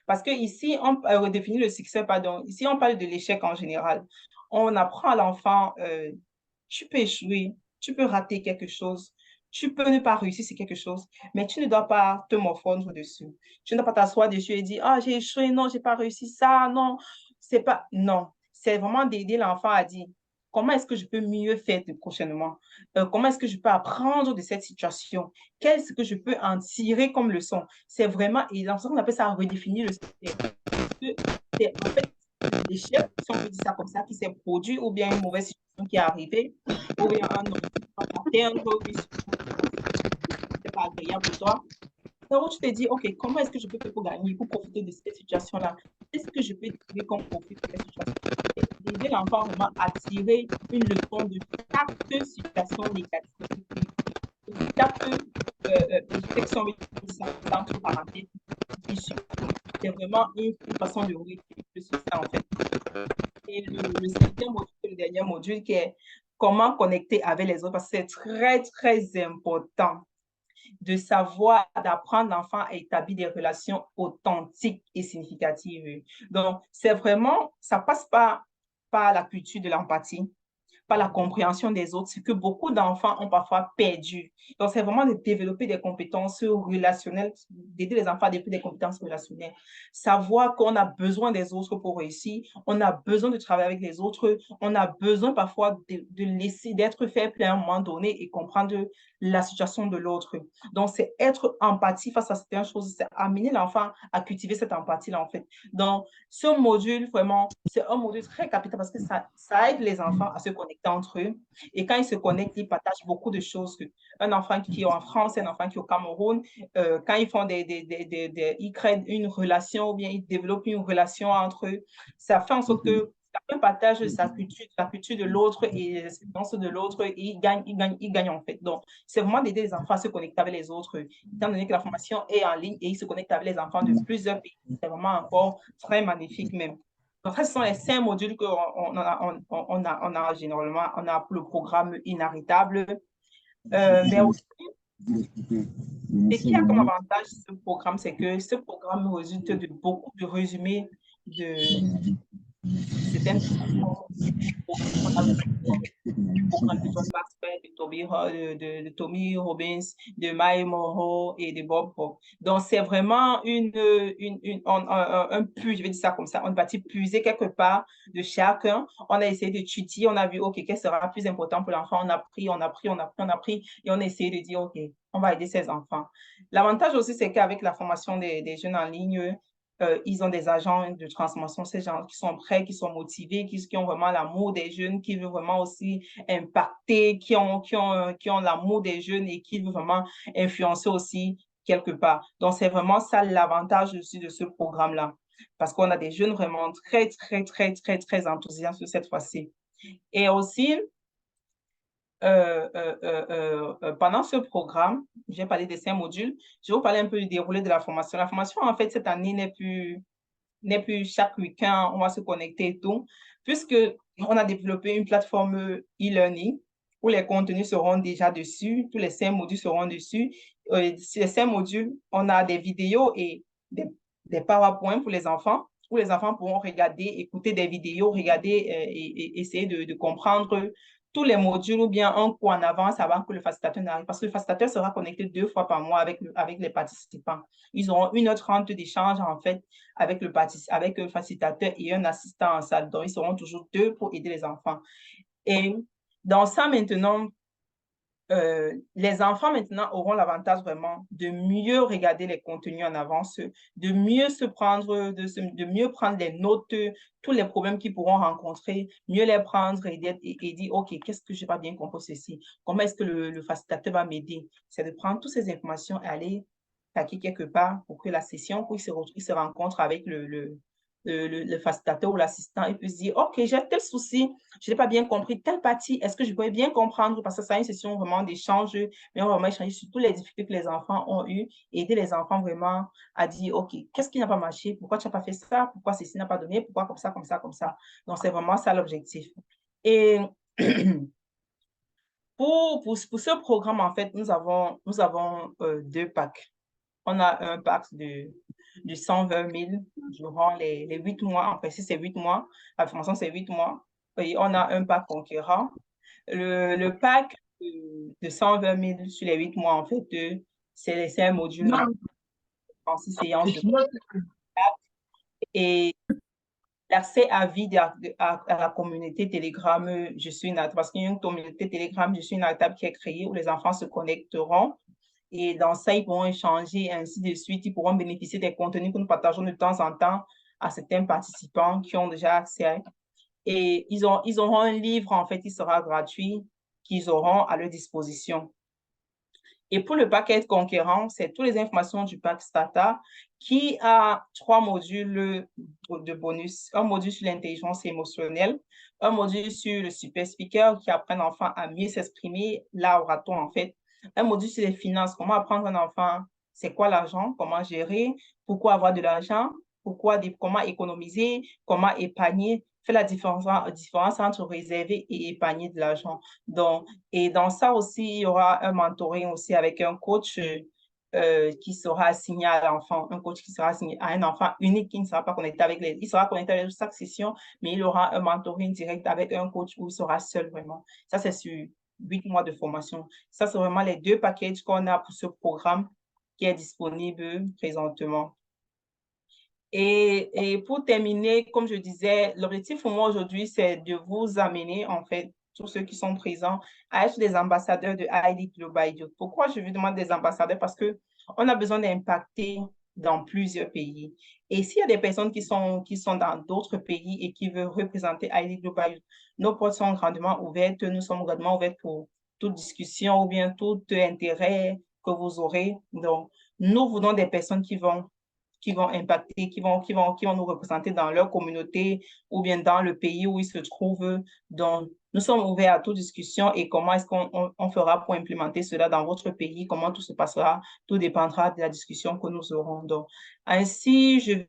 Parce que ici, on redéfinit le succès, pardon. Ici, on parle de l'échec en général. On apprend à l'enfant, tu peux échouer, tu peux rater quelque chose, tu peux ne pas réussir sur quelque chose, mais tu ne dois pas te morfondre dessus. Tu ne dois pas t'asseoir dessus et dire, ah, j'ai échoué, non, j'ai pas réussi ça, non, c'est pas, non. C'est vraiment d'aider l'enfant à dire, comment est-ce que je peux mieux faire prochainement? Comment est-ce que je peux apprendre de cette situation? Qu'est-ce que je peux en tirer comme leçon? C'est vraiment, et dans ce qu'on appelle ça redéfinir le succès. C'est en fait l'échec, si on peut dire ça comme ça, qui s'est produit, ou bien une mauvaise situation qui est arrivée, ou bien un atteindre une situation qui n'est pas agréable pour toi. Donc, tu te dis, OK, comment est-ce que je peux faire pour gagner, pour profiter de cette situation-là? Qu'est-ce que je peux tirer comme profit de cette situation? Et aider l'enfant vraiment à tirer une leçon de chaque situation négative, chaque section entre parenthèses. C'est vraiment une façon de réussir le succès, en fait. Et le cinquième module, le dernier module, qui est comment connecter avec les autres, parce que c'est très, très important de savoir, d'apprendre l'enfant à établir des relations authentiques et significatives. Donc, c'est vraiment, ça passe par la culture de l'empathie, par la compréhension des autres, c'est que beaucoup d'enfants ont parfois perdu. Donc, c'est vraiment de développer des compétences relationnelles, d'aider les enfants à développer des compétences relationnelles. Savoir qu'on a besoin des autres pour réussir, on a besoin de travailler avec les autres, on a besoin parfois de laisser, d'être faible à un moment donné et comprendre la situation de l'autre. Donc, c'est être empathie face à certaines choses, c'est amener l'enfant à cultiver cette empathie-là, en fait. Donc, ce module, vraiment, c'est un module très capital parce que ça aide les enfants à se connecter entre eux. Et quand ils se connectent, ils partagent beaucoup de choses. Un enfant qui est en France, un enfant qui est au Cameroun, quand ils font ils créent une relation ou bien ils développent une relation entre eux, ça fait en sorte que chacun partage sa culture de l'autre et les expériences de l'autre et ils gagnent en fait. Donc, c'est vraiment d'aider les enfants à se connecter avec les autres, étant donné que la formation est en ligne et ils se connectent avec les enfants de plusieurs pays. C'est vraiment encore très magnifique même. Donc, ce sont les 5 modules qu'on a généralement. On a le programme inarrêtable. Mais aussi, ce qui a comme avantage ce programme, c'est que ce programme résulte de beaucoup de résumés de certaines on a du programme de John Maxwell, de Tommy Robbins, de Maya Moreau et de Bob Hope. Donc, c'est vraiment je vais dire ça comme ça, on va puiser quelque part de chacun. On a essayé d'étudier, on a vu, OK, qu'est-ce qui sera plus important pour l'enfant? On a pris, et on a essayé de dire, OK, on va aider ces enfants. L'avantage aussi, c'est qu'avec la formation des jeunes en ligne, ils ont des agents de transformation, ces gens qui sont prêts, qui sont motivés, qui ont vraiment l'amour des jeunes, qui veulent vraiment aussi impacter, qui ont l'amour des jeunes et qui veulent vraiment influencer aussi quelque part. Donc, c'est vraiment ça l'avantage aussi de ce programme-là, parce qu'on a des jeunes vraiment très, très, très, très, très enthousiastes cette fois-ci. Et aussi, pendant ce programme, j'ai parlé des 5 modules, je vais vous parler un peu du déroulé de la formation. La formation, en fait, cette année n'est plus chaque week-end, on va se connecter et tout, puisque on a développé une plateforme e-learning où les contenus seront déjà dessus, tous les 5 modules seront dessus. Sur les 5 modules, on a des vidéos et des PowerPoint pour les enfants, où les enfants pourront regarder, écouter des vidéos, regarder et essayer de comprendre tous les modules ou bien un cours en avance avant que le facilitateur n'arrive, parce que le facilitateur sera connecté 2 fois par mois avec les participants. Ils auront 1h30 d'échange en fait avec le facilitateur et un assistant en salle. Donc, ils seront toujours 2 pour aider les enfants. Et dans ça maintenant, les enfants maintenant auront l'avantage vraiment de mieux regarder les contenus en avance, de mieux de mieux prendre les notes, tous les problèmes qu'ils pourront rencontrer, mieux les prendre et dire, OK, qu'est-ce que je n'ai pas bien compris ceci? Comment est-ce que le facilitateur va m'aider? C'est de prendre toutes ces informations et aller taquer quelque part pour que la session, pour qu'ils se rencontrent avec le facilitateur ou l'assistant et puis se dire, OK, j'ai tel souci, je n'ai pas bien compris telle partie, est-ce que je pourrais bien comprendre? Parce que c'est une session vraiment d'échange, mais on va vraiment échanger sur toutes les difficultés que les enfants ont eues et aider les enfants vraiment à dire, OK, qu'est-ce qui n'a pas marché? Pourquoi tu n'as pas fait ça? Pourquoi ceci n'a pas donné? Pourquoi comme ça, comme ça, comme ça? Donc, c'est vraiment ça l'objectif. Et pour ce programme, en fait, nous avons 2 packs. On a un pack de 120 000 durant les 8 mois. En principe, c'est 8 mois. La formation, c'est 8 mois. Et on a un pack conquérant. Le pack de 120 000 sur les 8 mois, en fait, c'est un module en 6 séances. Et l'accès à vie à la communauté Telegram, parce qu'il y a une communauté Telegram, je suis une table qui est créée où les enfants se connecteront. Et dans ça, ils pourront échanger, ainsi de suite. Ils pourront bénéficier des contenus que nous partageons de temps en temps à certains participants qui ont déjà accès. Et ils auront un livre, en fait, il sera gratuit, qu'ils auront à leur disposition. Et pour le paquet conquérant, c'est toutes les informations du pack Starter qui a 3 modules de bonus. Un module sur l'intelligence émotionnelle, un module sur le super speaker qui apprend l'enfant à mieux s'exprimer, là aura-t-on en fait. Un module sur les finances, comment apprendre un enfant, c'est quoi l'argent, comment gérer, pourquoi avoir de l'argent, comment économiser, comment épargner, faire la différence entre réserver et épargner de l'argent. Donc, et dans ça aussi, il y aura un mentoring aussi avec un coach qui sera assigné à l'enfant, un coach qui sera assigné à un enfant unique qui ne sera pas connecté avec il sera connecté avec chaque session, mais il aura un mentoring direct avec un coach où il sera seul vraiment. Ça, c'est sur 8 mois de formation. Ça, c'est vraiment les 2 packages qu'on a pour ce programme qui est disponible présentement. Et pour terminer, comme je disais, l'objectif pour moi aujourd'hui, c'est de vous amener, en fait, tous ceux qui sont présents, à être des ambassadeurs de ID Global Youth. Pourquoi je vous demande des ambassadeurs? Parce qu'on a besoin d'impacter dans plusieurs pays. Et s'il y a des personnes qui sont dans d'autres pays et qui veulent représenter ID Global Youth, nos portes sont grandement ouvertes. Nous sommes grandement ouverts pour toute discussion ou bien tout intérêt que vous aurez. Donc, nous voulons des personnes qui vont impacter, qui vont nous représenter dans leur communauté ou bien dans le pays où ils se trouvent. Donc, nous sommes ouverts à toute discussion et comment est-ce qu'on fera pour implémenter cela dans votre pays, comment tout se passera, tout dépendra de la discussion que nous aurons. Donc, ainsi, je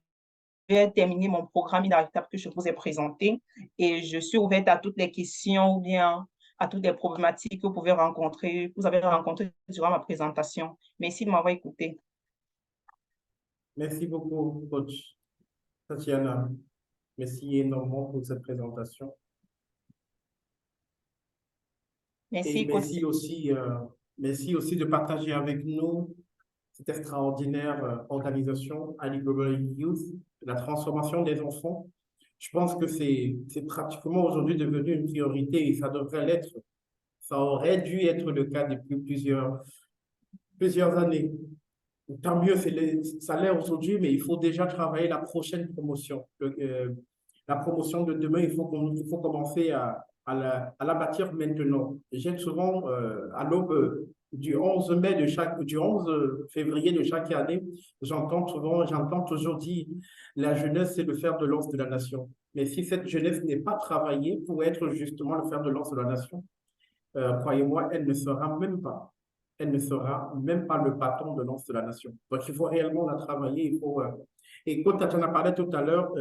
vais terminer mon programme inarrêtable que je vous ai présenté et je suis ouverte à toutes les questions ou bien à toutes les problématiques que vous avez rencontrées durant ma présentation. Merci de m'avoir écouté. Merci beaucoup, coach Tatiana. Merci énormément pour cette présentation. Merci, Et merci aussi de partager avec nous cette extraordinaire organisation Ali Global Youth, la transformation des enfants. Je pense que c'est pratiquement aujourd'hui devenu une priorité et ça devrait l'être. Ça aurait dû être le cas depuis plusieurs années. Tant mieux, ça l'est aujourd'hui, mais il faut déjà travailler la prochaine promotion. La promotion de demain, il faut commencer à la bâtir maintenant. J'ai souvent, à l'aube du 11 mai du 11 février de chaque année, j'entends toujours dire la jeunesse, c'est le fer de lance de la nation. Mais si cette jeunesse n'est pas travaillée pour être justement le fer de lance de la nation, croyez-moi, elle ne sera même pas. Elle ne sera même pas le bâton de lance de la nation. Donc, il faut réellement la travailler. Et quand tu en as parlé tout à l'heure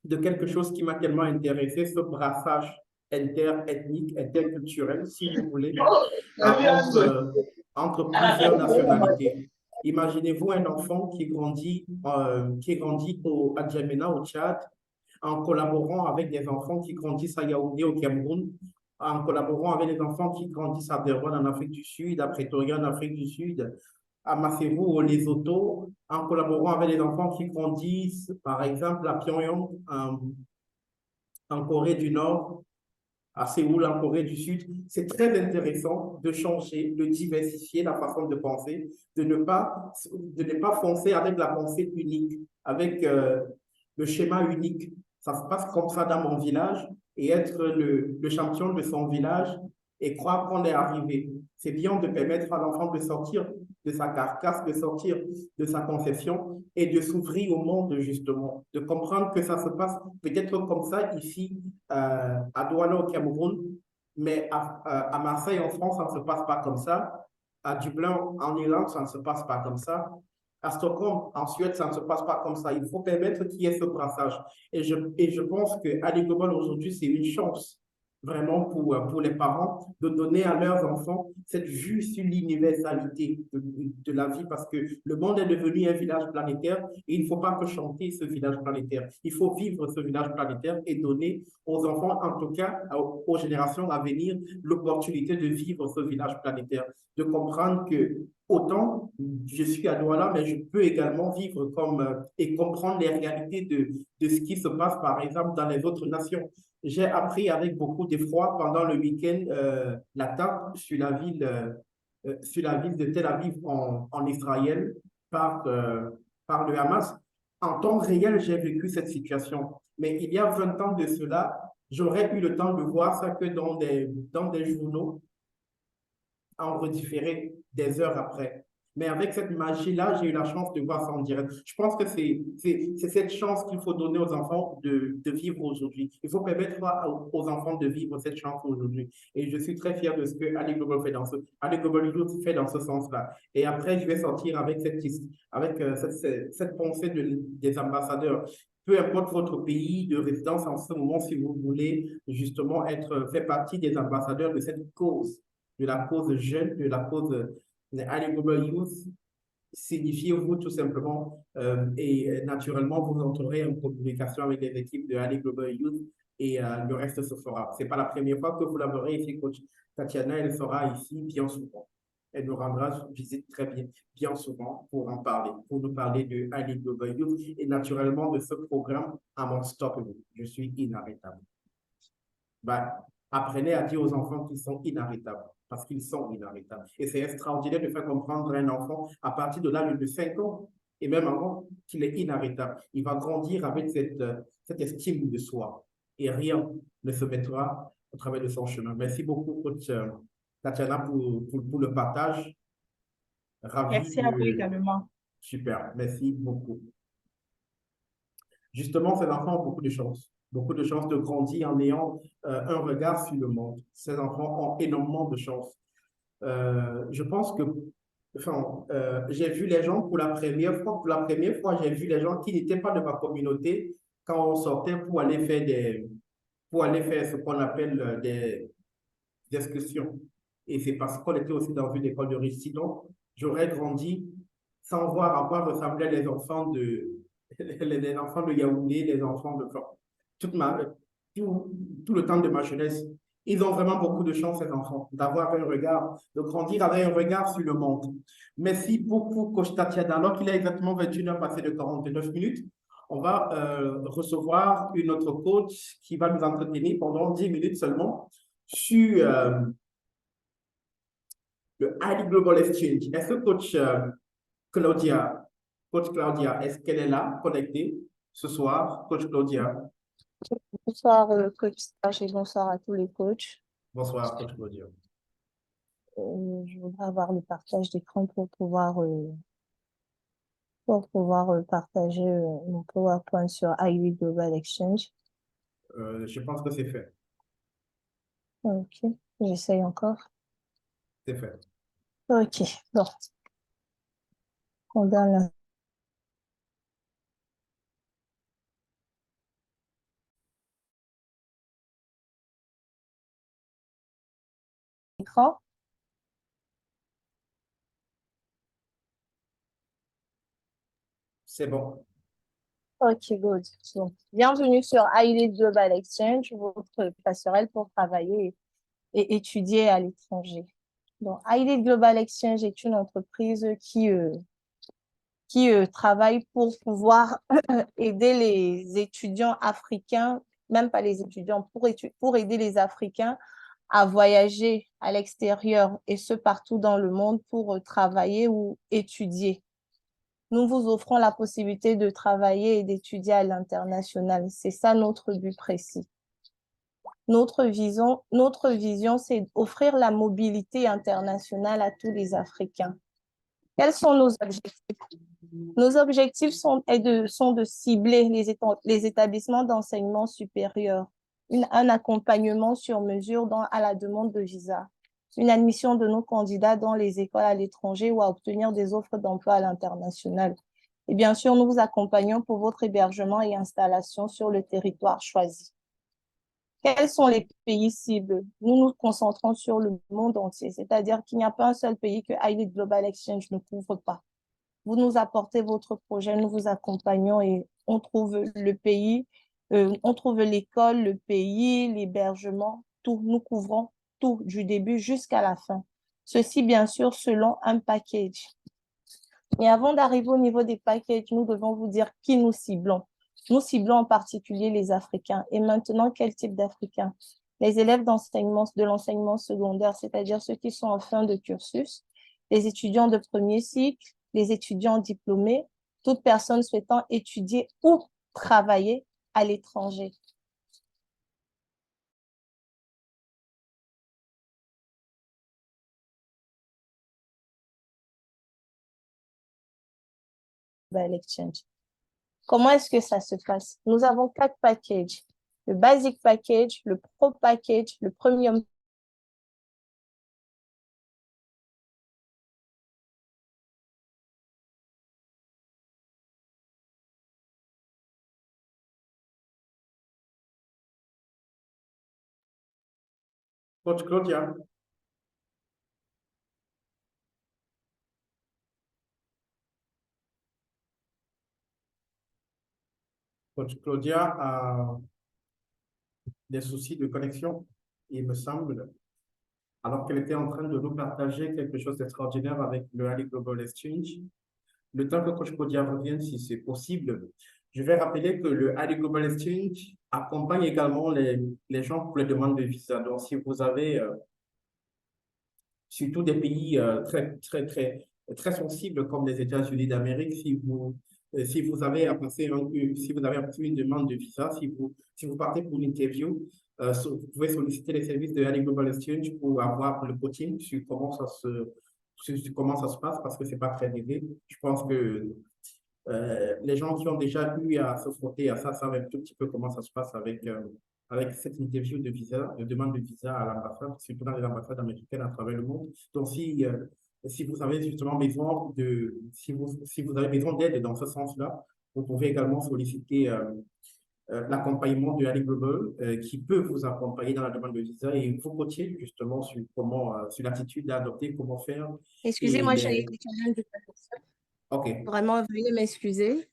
de quelque chose qui m'a tellement intéressé, ce brassage interethnique, interculturel, si vous voulez, entre plusieurs nationalités. Imaginez-vous un enfant qui grandit à Djamena, au Tchad, en collaborant avec des enfants qui grandissent à Yaoundé, au Cameroun, en collaborant avec des enfants qui grandissent à Durban, en Afrique du Sud, à Pretoria, en Afrique du Sud, à Maseru, au Lesotho, en collaborant avec des enfants qui grandissent, par exemple, à Pyongyang, en Corée du Nord, à Séoul, en Corée du Sud. C'est très intéressant de changer, de diversifier la façon de penser, de ne pas foncer avec la pensée unique, avec le schéma unique. Ça se passe comme ça dans mon village et être le champion de son village et croire qu'on est arrivé. C'est bien de permettre à l'enfant de sortir de sa carcasse, de sortir de sa conception et de s'ouvrir au monde, justement, de comprendre que ça se passe peut-être comme ça ici à Douala au Cameroun, mais à Marseille en France, ça ne se passe pas comme ça. À Dublin en Irlande, ça ne se passe pas comme ça. À Stockholm, en Suède, ça ne se passe pas comme ça. Il faut permettre qu'il y ait ce brassage. Et je pense que Ali Global aujourd'hui, c'est une chance vraiment pour les parents de donner à leurs enfants cette vue sur l'universalité de la vie parce que le monde est devenu un village planétaire et il ne faut pas que chanter ce village planétaire. Il faut vivre ce village planétaire et donner aux enfants, en tout cas aux générations à venir, l'opportunité de vivre ce village planétaire, de comprendre que autant je suis à Douala, mais je peux également vivre et comprendre les réalités de ce qui se passe, par exemple, dans les autres nations. J'ai appris avec beaucoup d'effroi pendant le week-end l'attaque sur la ville de Tel Aviv en Israël par le Hamas. En temps réel, j'ai vécu cette situation. Mais il y a 20 ans de cela, j'aurais eu le temps de voir ça que dans des journaux, en redifféré des heures après. Mais avec cette magie-là, j'ai eu la chance de voir ça en direct. Je pense que c'est cette chance qu'il faut donner aux enfants de vivre aujourd'hui. Il faut permettre aux enfants de vivre cette chance aujourd'hui. Et je suis très fier de ce que Ali Global fait Ali Global Youth fait dans ce sens-là. Et après, je vais sortir avec cette pensée des ambassadeurs. Peu importe votre pays de résidence en ce moment, si vous voulez justement faire partie des ambassadeurs de cette cause, de la cause jeune, de la cause Ali Global Youth, signifiez-vous tout simplement et naturellement, vous entrerez en communication avec les équipes de Ali Global Youth et le reste se fera. Ce n'est pas la première fois que vous la verrez ici, coach Tatiana, elle sera ici bien souvent. Elle nous rendra visite très bien souvent pour en parler, pour nous parler de Ali Global Youth et naturellement de ce programme I'm Unstoppable. Je suis inarrêtable. Bah, apprenez à dire aux enfants qu'ils sont inarrêtables, parce qu'ils sont inarrêtables. Et c'est extraordinaire de faire comprendre à un enfant à partir de l'âge de 5 ans, et même avant, qu'il est inarrêtable. Il va grandir avec cette estime de soi, et rien ne se mettra au travers de son chemin. Merci beaucoup, coach Tatiana, pour le partage. Ravi Merci à vous de... également. Super, merci beaucoup. Justement, ces enfants ont beaucoup de chances de grandir en ayant un regard sur le monde. Ces enfants ont énormément de chance. Je pense que, enfin, j'ai vu les gens pour la première fois, j'ai vu les gens qui n'étaient pas de ma communauté quand on sortait pour aller faire ce qu'on appelle des excursions. Et c'est parce qu'on était aussi dans une école de riche. Sinon, j'aurais grandi sans voir à quoi ressemblaient les enfants de Yaoundé, les enfants de toute ma, tout le temps de ma jeunesse. Ils ont vraiment beaucoup de chance, ces enfants, d'avoir un regard, de grandir avec un regard sur le monde. Merci beaucoup, coach Tatiana. Alors qu'il est exactement 21h passé de 49 minutes, on va recevoir une autre coach qui va nous entretenir pendant 10 minutes seulement sur le Ali Global Exchange. Est-ce que coach Claudia, est-ce qu'elle est là, connectée ce soir, coach Claudia? Bonsoir, coach Serge, et bonsoir à tous les coachs. Bonsoir, coach Claudia. Je voudrais avoir le partage d'écran pour pouvoir partager mon PowerPoint sur IUI Global Exchange. Je pense que c'est fait. Ok, j'essaye encore. C'est fait. Ok, bon. On donne l'écran. C'est bon. Ok, good. Donc, bienvenue sur IUI Global Exchange, votre passerelle pour travailler et étudier à l'étranger. Donc, IUI Global Exchange est une entreprise qui travaille pour pouvoir aider les étudiants africains, même pas les étudiants, pour aider les Africains à voyager à l'extérieur et ce partout dans le monde pour travailler ou étudier. Nous vous offrons la possibilité de travailler et d'étudier à l'international. C'est ça notre but précis. Notre vision, c'est d'offrir la mobilité internationale à tous les Africains. Quels sont nos objectifs? Nos objectifs sont de cibler les établissements d'enseignement supérieur, un accompagnement sur mesure à la demande de visa, une admission de nos candidats dans les écoles à l'étranger ou à obtenir des offres d'emploi à l'international. Et bien sûr, nous vous accompagnons pour votre hébergement et installation sur le territoire choisi. Quels sont les pays cibles? Nous nous concentrons sur le monde entier, c'est-à-dire qu'il n'y a pas un seul pays que IUI Global Exchange ne couvre pas. Vous nous apportez votre projet, nous vous accompagnons et on trouve le pays, on trouve l'école, le pays, l'hébergement, tout. Nous couvrons tout du début jusqu'à la fin. Ceci, bien sûr, selon un package. Et avant d'arriver au niveau des packages, nous devons vous dire qui nous ciblons. Nous ciblons en particulier les Africains. Et maintenant, quel type d'Africains? Les élèves de l'enseignement secondaire, c'est-à-dire ceux qui sont en fin de cursus, les étudiants de premier cycle, les étudiants diplômés, toute personne souhaitant étudier ou travailler à l'étranger. Exchange. Comment est-ce que ça se passe? Nous avons 4 packages. Le Basic Package, le Pro Package, le Premium. Coach Claudia. Coach Claudia a des soucis de connexion, il me semble, alors qu'elle était en train de nous partager quelque chose d'extraordinaire avec le Ali Global Exchange. Le temps que Coach Claudia revienne, si c'est possible, je vais rappeler que le Ali Global Exchange accompagne également les gens pour les demandes de visa. Donc, si vous avez surtout des pays très sensibles comme les États-Unis d'Amérique, si vous avez à passer si vous avez à passer une demande de visa, si vous partez pour une interview, vous pouvez solliciter les services de Ali Global Exchange pour avoir le coaching sur sur comment ça se passe parce que c'est pas très élevé. Je pense que les gens qui ont déjà eu à se frotter à ça savent un tout petit peu comment ça se passe avec cette interview de visa, de demande de visa à l'ambassade, surtout dans les ambassades américaines à travers le monde. Donc, si vous avez justement besoin si vous avez besoin d'aide dans ce sens-là, vous pouvez également solliciter l'accompagnement de Ali Global qui peut vous accompagner dans la demande de visa et vous coacher justement sur sur l'attitude à adopter, comment faire. Excusez-moi, j'ai eu des challenges de connexion. OK. Vraiment, veuillez m'excuser.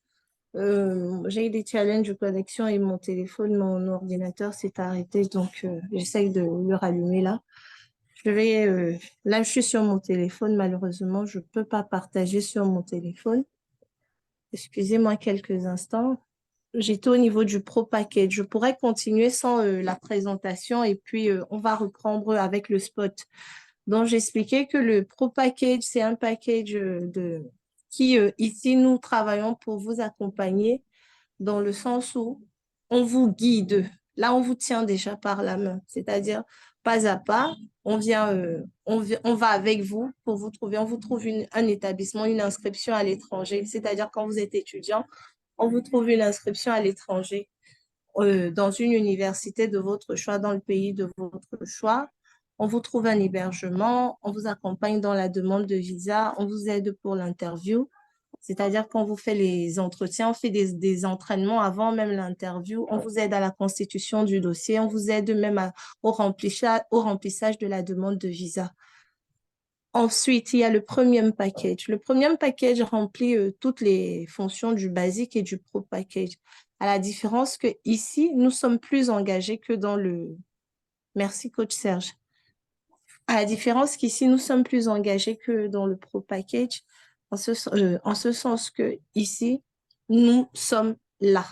J'ai eu des challenges de connexion et mon téléphone, mon ordinateur s'est arrêté, donc j'essaye de le rallumer là. Là, je suis sur mon téléphone, malheureusement, je ne peux pas partager sur mon téléphone. Excusez-moi quelques instants. J'étais au niveau du Pro Package. Je pourrais continuer sans la présentation et puis on va reprendre avec le spot. Donc, j'expliquais que le Pro Package, c'est un package qui, ici, nous travaillons pour vous accompagner dans le sens où on vous guide. Là, on vous tient déjà par la main, c'est-à-dire pas à pas, on va avec vous pour vous trouver. On vous trouve un établissement, une inscription à l'étranger, c'est-à-dire quand vous êtes étudiant, on vous trouve une inscription à l'étranger dans une université de votre choix, dans le pays de votre choix. On vous trouve un hébergement, on vous accompagne dans la demande de visa, on vous aide pour l'interview. C'est-à-dire qu'on vous fait les entretiens, on fait des entraînements avant même l'interview, on vous aide à la constitution du dossier, on vous aide même au remplissage de la demande de visa. Ensuite, il y a le Premium Package. Le Premium Package remplit toutes les fonctions du basique et du Pro Package. À la différence que ici, nous sommes plus engagés que dans le... Merci, Coach Serge. À la différence qu'ici, nous sommes plus engagés que dans le Pro Package, en ce sens que ici, nous sommes là.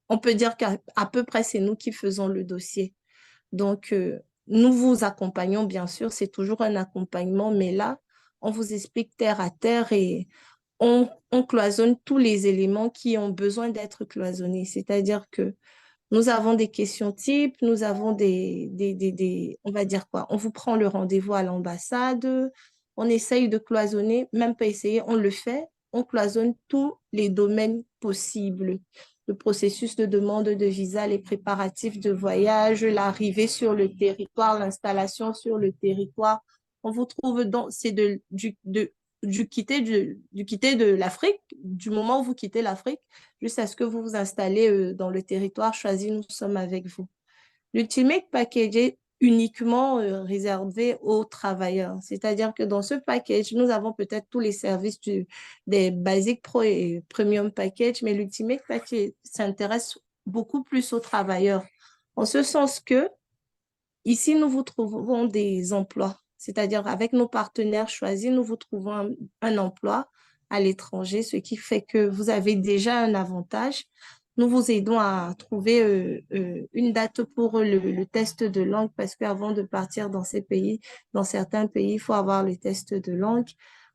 On peut dire qu'à peu près, c'est nous qui faisons le dossier. Donc, nous vous accompagnons, bien sûr, c'est toujours un accompagnement, mais là, on vous explique terre à terre et on cloisonne tous les éléments qui ont besoin d'être cloisonnés. C'est-à-dire que nous avons des questions types, nous avons on va dire quoi, on vous prend le rendez-vous à l'ambassade, on essaye de cloisonner, même pas essayer, on le fait, on cloisonne tous les domaines possibles. Le processus de demande de visa, les préparatifs de voyage, l'arrivée sur le territoire, l'installation sur le territoire. On vous trouve c'est du quitter de l'Afrique, du moment où vous quittez l'Afrique, jusqu'à ce que vous vous installez dans le territoire choisi, nous sommes avec vous. L'Ultimate Package est uniquement réservé aux travailleurs. C'est-à-dire que dans ce package, nous avons peut-être tous les services des Basic Pro et Premium Package, mais l'Ultimate Package s'intéresse beaucoup plus aux travailleurs. En ce sens que, ici, nous vous trouvons des emplois. C'est-à-dire, avec nos partenaires choisis, nous vous trouvons un emploi à l'étranger, ce qui fait que vous avez déjà un avantage. Nous vous aidons à trouver une date pour le test de langue parce qu'avant de partir dans ces pays, dans certains pays, il faut avoir le test de langue.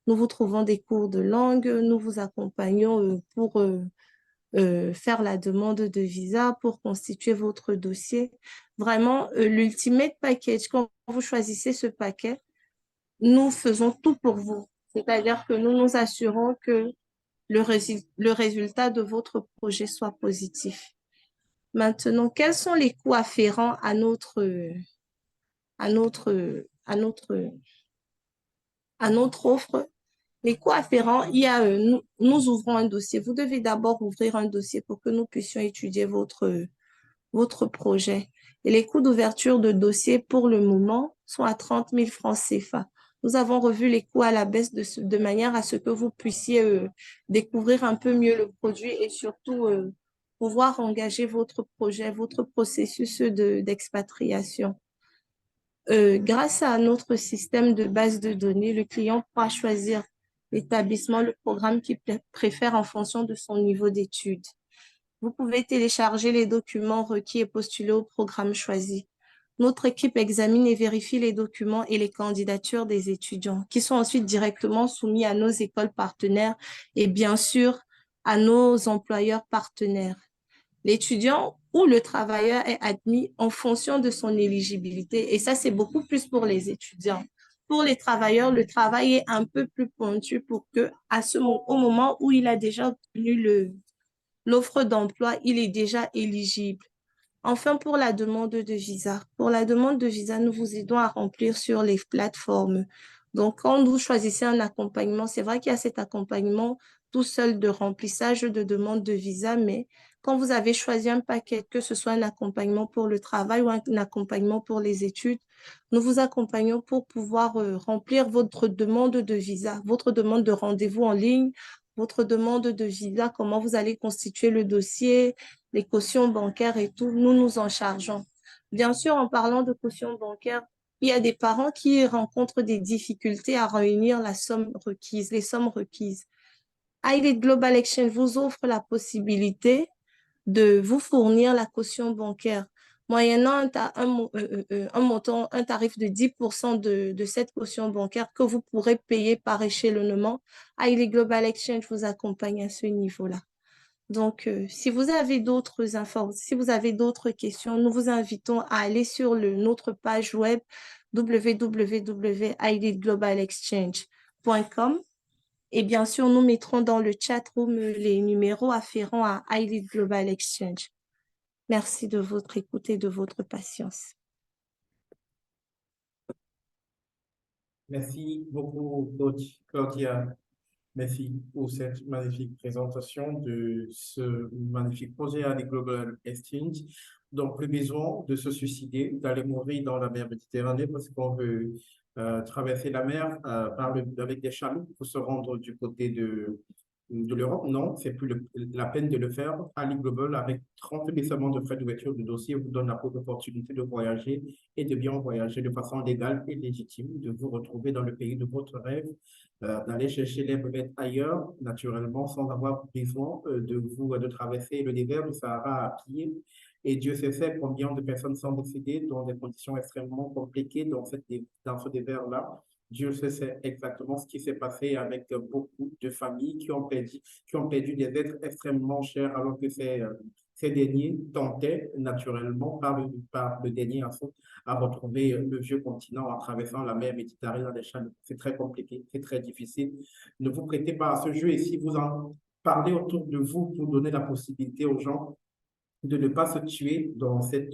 Nous vous trouvons des cours de langue, nous vous accompagnons pour faire la demande de visa, pour constituer votre dossier. Vraiment, l'Ultimate Package, quand vous choisissez ce paquet, nous faisons tout pour vous. C'est-à-dire que nous nous assurons que le résultat de votre projet soit positif. Maintenant, quels sont les coûts afférents à notre offre? Les coûts afférents, il y a, nous ouvrons un dossier. Vous devez d'abord ouvrir un dossier pour que nous puissions étudier votre projet. Et les coûts d'ouverture de dossier, pour le moment, sont à 30 000 francs CFA. Nous avons revu les coûts à la baisse de manière à ce que vous puissiez découvrir un peu mieux le produit et surtout pouvoir engager votre projet, votre processus d'expatriation. Grâce à notre système de base de données, le client pourra choisir l'établissement, le programme qu'il préfère en fonction de son niveau d'études. Vous pouvez télécharger les documents requis et postuler au programme choisi. Notre équipe examine et vérifie les documents et les candidatures des étudiants qui sont ensuite directement soumis à nos écoles partenaires et bien sûr à nos employeurs partenaires. L'étudiant ou le travailleur est admis en fonction de son éligibilité et ça, c'est beaucoup plus pour les étudiants. Pour les travailleurs, le travail est un peu plus pointu pour que, au moment où il a déjà obtenu l'offre d'emploi, il est déjà éligible. Enfin, pour la demande de visa. Pour la demande de visa, nous vous aidons à remplir sur les plateformes. Donc, quand vous choisissez un accompagnement, c'est vrai qu'il y a cet accompagnement tout seul de remplissage de demande de visa, mais quand vous avez choisi un paquet, que ce soit un accompagnement pour le travail ou un accompagnement pour les études, nous vous accompagnons pour pouvoir remplir votre demande de visa, votre demande de rendez-vous en ligne, votre demande de visa, comment vous allez constituer le dossier, les cautions bancaires et tout, nous nous en chargeons. Bien sûr, en parlant de caution bancaire, il y a des parents qui rencontrent des difficultés à réunir la somme requise, les sommes requises. iLead Global Exchange vous offre la possibilité de vous fournir la caution bancaire, moyennant un montant, un tarif de 10% de cette caution bancaire que vous pourrez payer par échelonnement. iLead Global Exchange vous accompagne à ce niveau-là. Donc, si vous avez d'autres infos, si vous avez d'autres questions, nous vous invitons à aller sur notre page web www.ileadglobalexchange.com et bien sûr, nous mettrons dans le chat room les numéros afférents à iLead Global Exchange. Merci de votre écoute et de votre patience. Merci beaucoup, Claudia. Merci pour cette magnifique présentation de ce magnifique projet à Global Exchange. Donc, plus besoin de se suicider, d'aller mourir dans la mer Méditerranée parce qu'on veut traverser la mer avec des chaloupes pour se rendre du côté de l'Europe. Non, c'est plus la peine de le faire. Ali Global, avec 30 seulement de frais d'ouverture de dossier, vous donne la opportunité de voyager et de bien voyager de façon légale et légitime, de vous retrouver dans le pays de votre rêve, d'aller chercher les bébêtes ailleurs, naturellement, sans avoir besoin de traverser le désert du Sahara à pied. Et Dieu sait combien de personnes sont décédées dans des conditions extrêmement compliquées dans ce désert-là. Dieu sait exactement ce qui s'est passé avec beaucoup de familles qui ont perdu des êtres extrêmement chers alors que ces derniers tentaient naturellement par le dernier assaut à retrouver le vieux continent en traversant la mer Méditerranée dans les chaloupes. C'est très compliqué, c'est très difficile. Ne vous prêtez pas à ce jeu et si vous en parlez autour de vous pour donner la possibilité aux gens de ne pas se tuer dans cette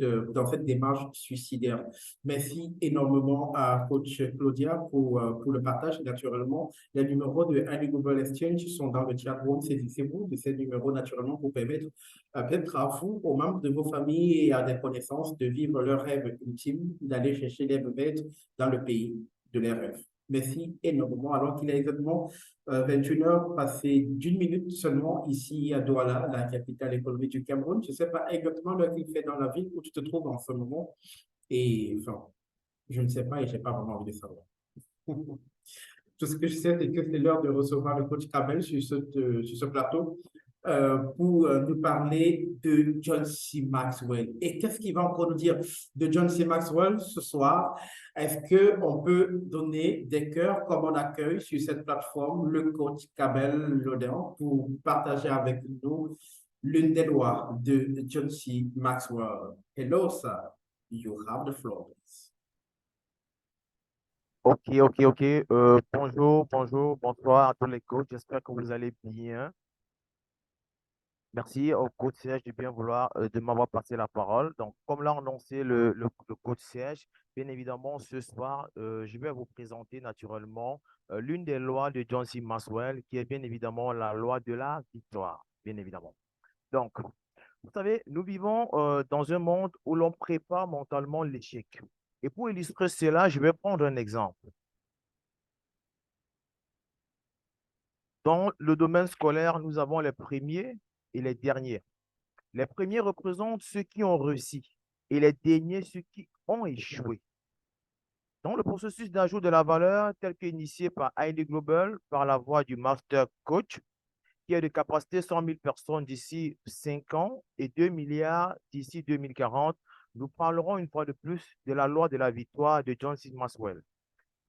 démarche suicidaire. Merci énormément à Coach Claudia pour le partage. Naturellement, les numéros de Ali Global Exchange sont dans le chat room. Saisissez-vous de ces numéros naturellement pour permettre peut-être à vous, aux membres de vos familles et à des connaissances de vivre leur rêve ultime, d'aller chercher les bébêtes dans le pays de leurs rêves. Merci énormément. Alors qu'il est exactement 21 heures passées d'une minute seulement ici à Douala, la capitale économique du Cameroun. Je ne sais pas exactement l'heure qu'il fait dans la ville où tu te trouves en ce moment. Et enfin, je ne sais pas et je n'ai pas vraiment envie de savoir. Tout ce que je sais, c'est que c'est l'heure de recevoir le coach Kamel sur ce plateau pour nous parler de John C. Maxwell. Et qu'est-ce qu'il va encore nous dire de John C. Maxwell ce soir? Est-ce qu'on peut donner des cœurs comme on accueille sur cette plateforme le coach Kamel Lodin pour partager avec nous l'une des lois de John C. Maxwell? Hello, sir. You have the floor. Ok, ok, ok. Bonjour, bonjour, bonsoir à tous les coachs. J'espère que vous allez bien. Merci au coach Serge de bien vouloir de m'avoir passé la parole. Donc, comme l'a annoncé le coach Serge, bien évidemment, ce soir, je vais vous présenter naturellement l'une des lois de John C. Maxwell, qui est bien évidemment la loi de la victoire, bien évidemment. Donc, vous savez, nous vivons dans un monde où l'on prépare mentalement l'échec. Et pour illustrer cela, je vais prendre un exemple. Dans le domaine scolaire, nous avons les premiers et les derniers. Les premiers représentent ceux qui ont réussi et les derniers ceux qui ont échoué. Dans le processus d'ajout de la valeur tel qu'initié par ID Global par la voie du Master Coach, qui a de capacité 100 000 personnes d'ici 5 ans et 2 milliards d'ici 2040, nous parlerons une fois de plus de la loi de la victoire de John C. Maxwell.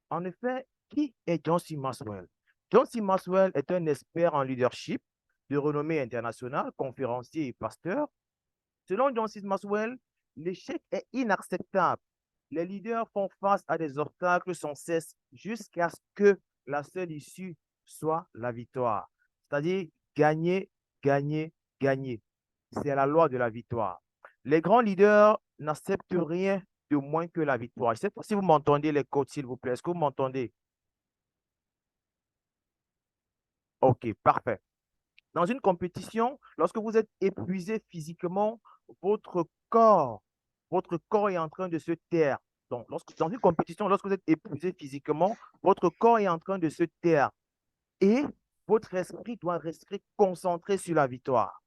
En effet, qui est John C. Maxwell? John C. Maxwell est un expert en leadership de renommée internationale, conférencier et pasteur. Selon John C. Maxwell, l'échec est inacceptable. Les leaders font face à des obstacles sans cesse jusqu'à ce que la seule issue soit la victoire. C'est-à-dire gagner, gagner, gagner. C'est la loi de la victoire. Les grands leaders n'acceptent rien de moins que la victoire. Je ne sais pas si vous m'entendez, les coachs, s'il vous plaît. Est-ce que vous m'entendez? OK, parfait. Dans une compétition, lorsque vous êtes épuisé physiquement, votre corps, votre corps est en train de se taire. Donc, dans une compétition, lorsque vous êtes épuisé physiquement, votre corps est en train de se taire et votre esprit doit rester concentré sur la victoire.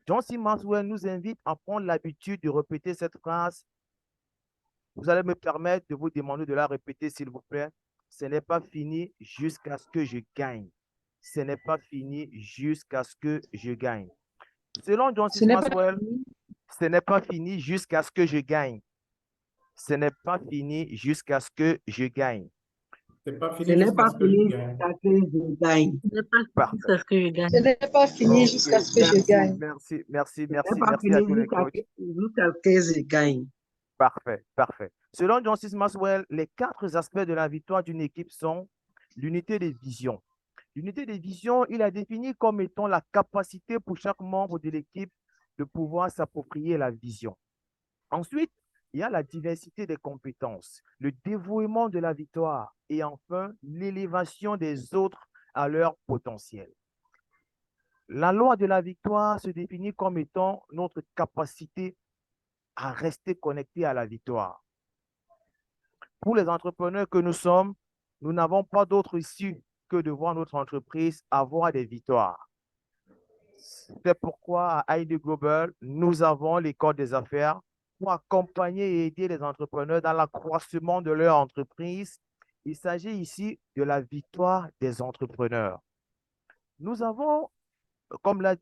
John C. Maxwell nous invite à prendre l'habitude de répéter cette phrase. Vous allez me permettre de vous demander de la répéter, s'il vous plaît. Ce n'est pas fini jusqu'à ce que je gagne. Ce n'est pas fini jusqu'à ce que je gagne. Selon John C. Maxwell, ce n'est pas fini jusqu'à ce que je gagne. Ce n'est pas fini jusqu'à ce que je gagne. C'est pas Ce fini n'est jusqu'à pas ce que je fini gagne. jusqu'à ce que je gagne. Ce n'est pas Parfait. fini jusqu'à ce que je gagne. Ce n'est pas fini Ok, jusqu'à ce que je merci, gagne. merci, merci, Ce n'est merci, pas merci à fini tous les jusqu'à coachs. ce que je gagne. Parfait, parfait. Selon John C. Maxwell, les 4 aspects de la victoire d'une équipe sont l'unité des visions. L'unité des visions, il a défini comme étant la capacité pour chaque membre de l'équipe de pouvoir s'approprier la vision. Ensuite, il y a la diversité des compétences, le dévouement de la victoire et enfin, l'élévation des autres à leur potentiel. La loi de la victoire se définit comme étant notre capacité à rester connecté à la victoire. Pour les entrepreneurs que nous sommes, nous n'avons pas d'autre issue que de voir notre entreprise avoir des victoires. C'est pourquoi à ID Global, nous avons l'école des affaires pour accompagner et aider les entrepreneurs dans l'accroissement de leur entreprise. Il s'agit ici de la victoire des entrepreneurs. Nous avons, comme l'a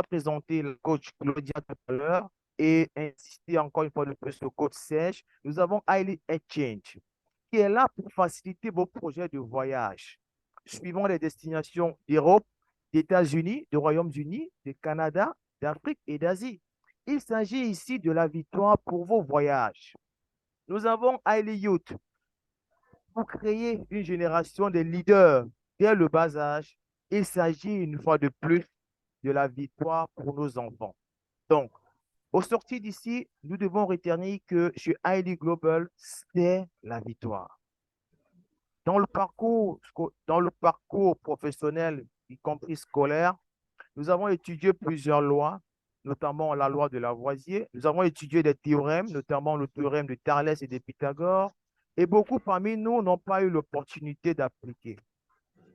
présenté le coach Claudia tout à l'heure, et insisté encore une fois de plus le coach Serge, nous avons Highly Exchange, qui est là pour faciliter vos projets de voyage, suivant les destinations d'Europe, d'États-Unis, du Royaume-Uni, du Canada, d'Afrique et d'Asie. Il s'agit ici de la victoire pour vos voyages. Nous avons Highly Youth pour créer une génération de leaders dès le bas âge. Il s'agit une fois de plus de la victoire pour nos enfants. Donc, au sortir d'ici, nous devons retenir que chez ID Global, c'est la victoire. Dans le parcours professionnel, y compris scolaire, nous avons étudié plusieurs lois, notamment la loi de Lavoisier. Nous avons étudié des théorèmes, notamment le théorème de Thalès et de Pythagore, et beaucoup parmi nous n'ont pas eu l'opportunité d'appliquer.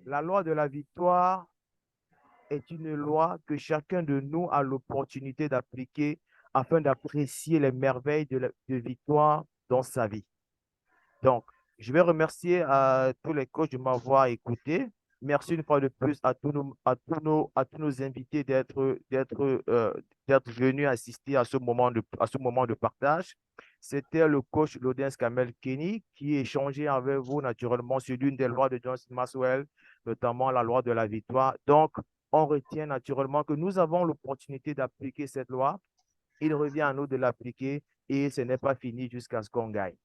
La loi de la victoire est une loi que chacun de nous a l'opportunité d'appliquer afin d'apprécier les merveilles de victoire dans sa vie. Donc, je vais remercier à tous les coachs de m'avoir écouté. Merci une fois de plus à tous nos invités d'être venus assister à ce moment de partage. C'était le coach Laudens Kamel Kenny qui échangeait avec vous naturellement sur l'une des lois de John C. Maxwell, notamment la loi de la victoire. Donc, on retient naturellement que nous avons l'opportunité d'appliquer cette loi. Il revient à nous de l'appliquer et ce n'est pas fini jusqu'à ce qu'on gagne.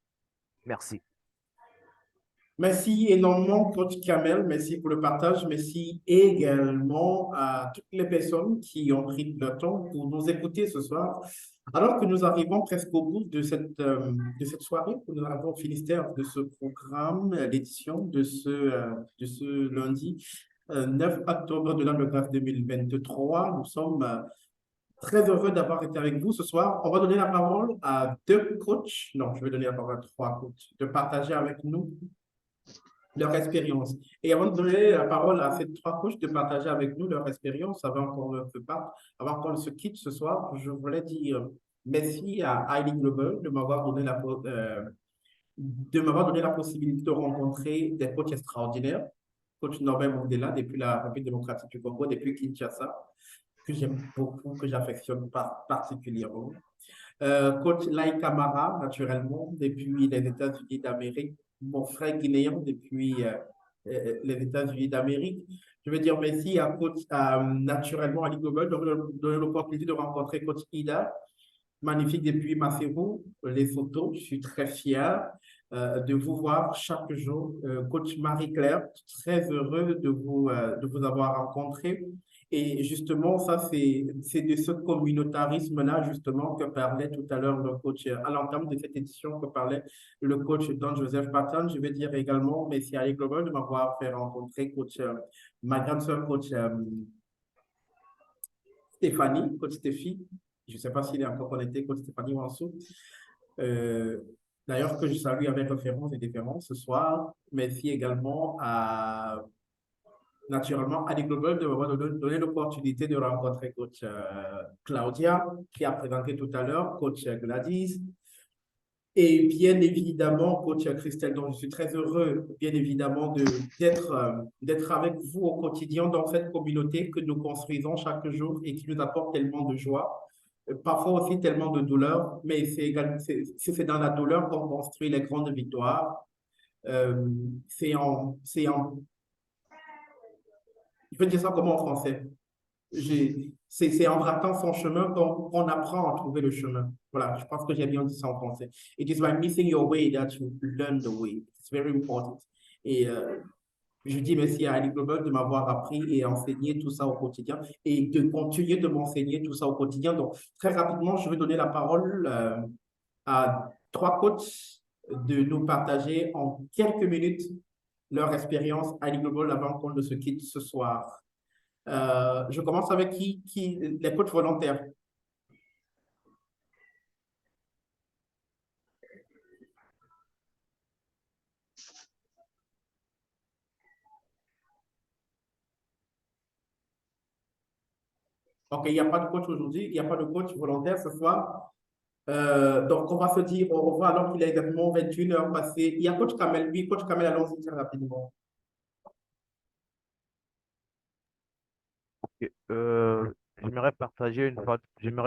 Merci. Merci énormément, coach Kamel. Merci pour le partage. Merci également à toutes les personnes qui ont pris le temps pour nous écouter ce soir. Alors que nous arrivons presque au bout de cette soirée, où nous avons finistère de ce programme, l'édition de ce lundi 9 octobre de l'an de grâce 2023. Nous sommes très heureux d'avoir été avec vous ce soir. On va donner la parole à 2 coachs. Non, je vais donner la parole à 3 coachs de partager avec nous leur expérience. Et avant de donner la parole à ces trois coachs de partager avec nous leur expérience, avant qu'on se quitte ce soir, je voulais dire merci à ID Global de m'avoir donné la possibilité de rencontrer des coachs extraordinaires, coach Norbert Mandela depuis la République démocratique du Congo, depuis Kinshasa, que j'aime beaucoup, que j'affectionne particulièrement. Coach Lai Kamara, naturellement, depuis les États-Unis d'Amérique, mon frère guinéen depuis les États-Unis d'Amérique. Je veux dire merci à coach, naturellement, Ali Global, de me donner l'opportunité de rencontrer coach Ida, magnifique depuis Maseru, les photos. Je suis très fier de vous voir chaque jour. Coach Marie-Claire, très heureux de vous avoir rencontré. Et justement, ça, c'est de ce communautarisme-là, justement, que parlait tout à l'heure le coach, à l'entame de cette édition, que parlait le coach Don-Joseph Patton. Je veux dire également, merci à Global de m'avoir fait rencontrer ma grande sœur, coach Stéphanie, coach Stéphie. Je ne sais pas s'il est encore connecté, coach Stéphanie Wansou. D'ailleurs, que je salue avec référence et déférence ce soir. Merci également à naturellement, Ali Global de m'avoir donné l'opportunité de rencontrer coach Claudia, qui a présenté tout à l'heure, coach Gladys, et bien évidemment, coach Christelle, dont je suis très heureux, bien évidemment, d'être avec vous au quotidien dans cette communauté que nous construisons chaque jour et qui nous apporte tellement de joie, parfois aussi tellement de douleur, mais c'est dans la douleur qu'on construit les grandes victoires. Je peux dire ça comment en français? C'est en ratant son chemin qu'on apprend à trouver le chemin. Voilà, je pense que j'ai bien dit ça en français. It is by missing your way that you learn the way. It's very important. Et je dis merci à Ali Global de m'avoir appris et enseigné tout ça au quotidien et de continuer de m'enseigner tout ça au quotidien. Donc, très rapidement, je vais donner la parole à trois coachs de nous partager en quelques minutes leur expérience à Ali Global avant qu'on ne se quitte ce soir. Je commence avec les coachs volontaires. OK, il n'y a pas de coach aujourd'hui, il n'y a pas de coach volontaire ce soir. Donc, on va se dire au revoir alors qu'il est exactement 21 heures passées. Il y a coach Kamel. Oui, coach Kamel, allons-y très rapidement. J'aimerais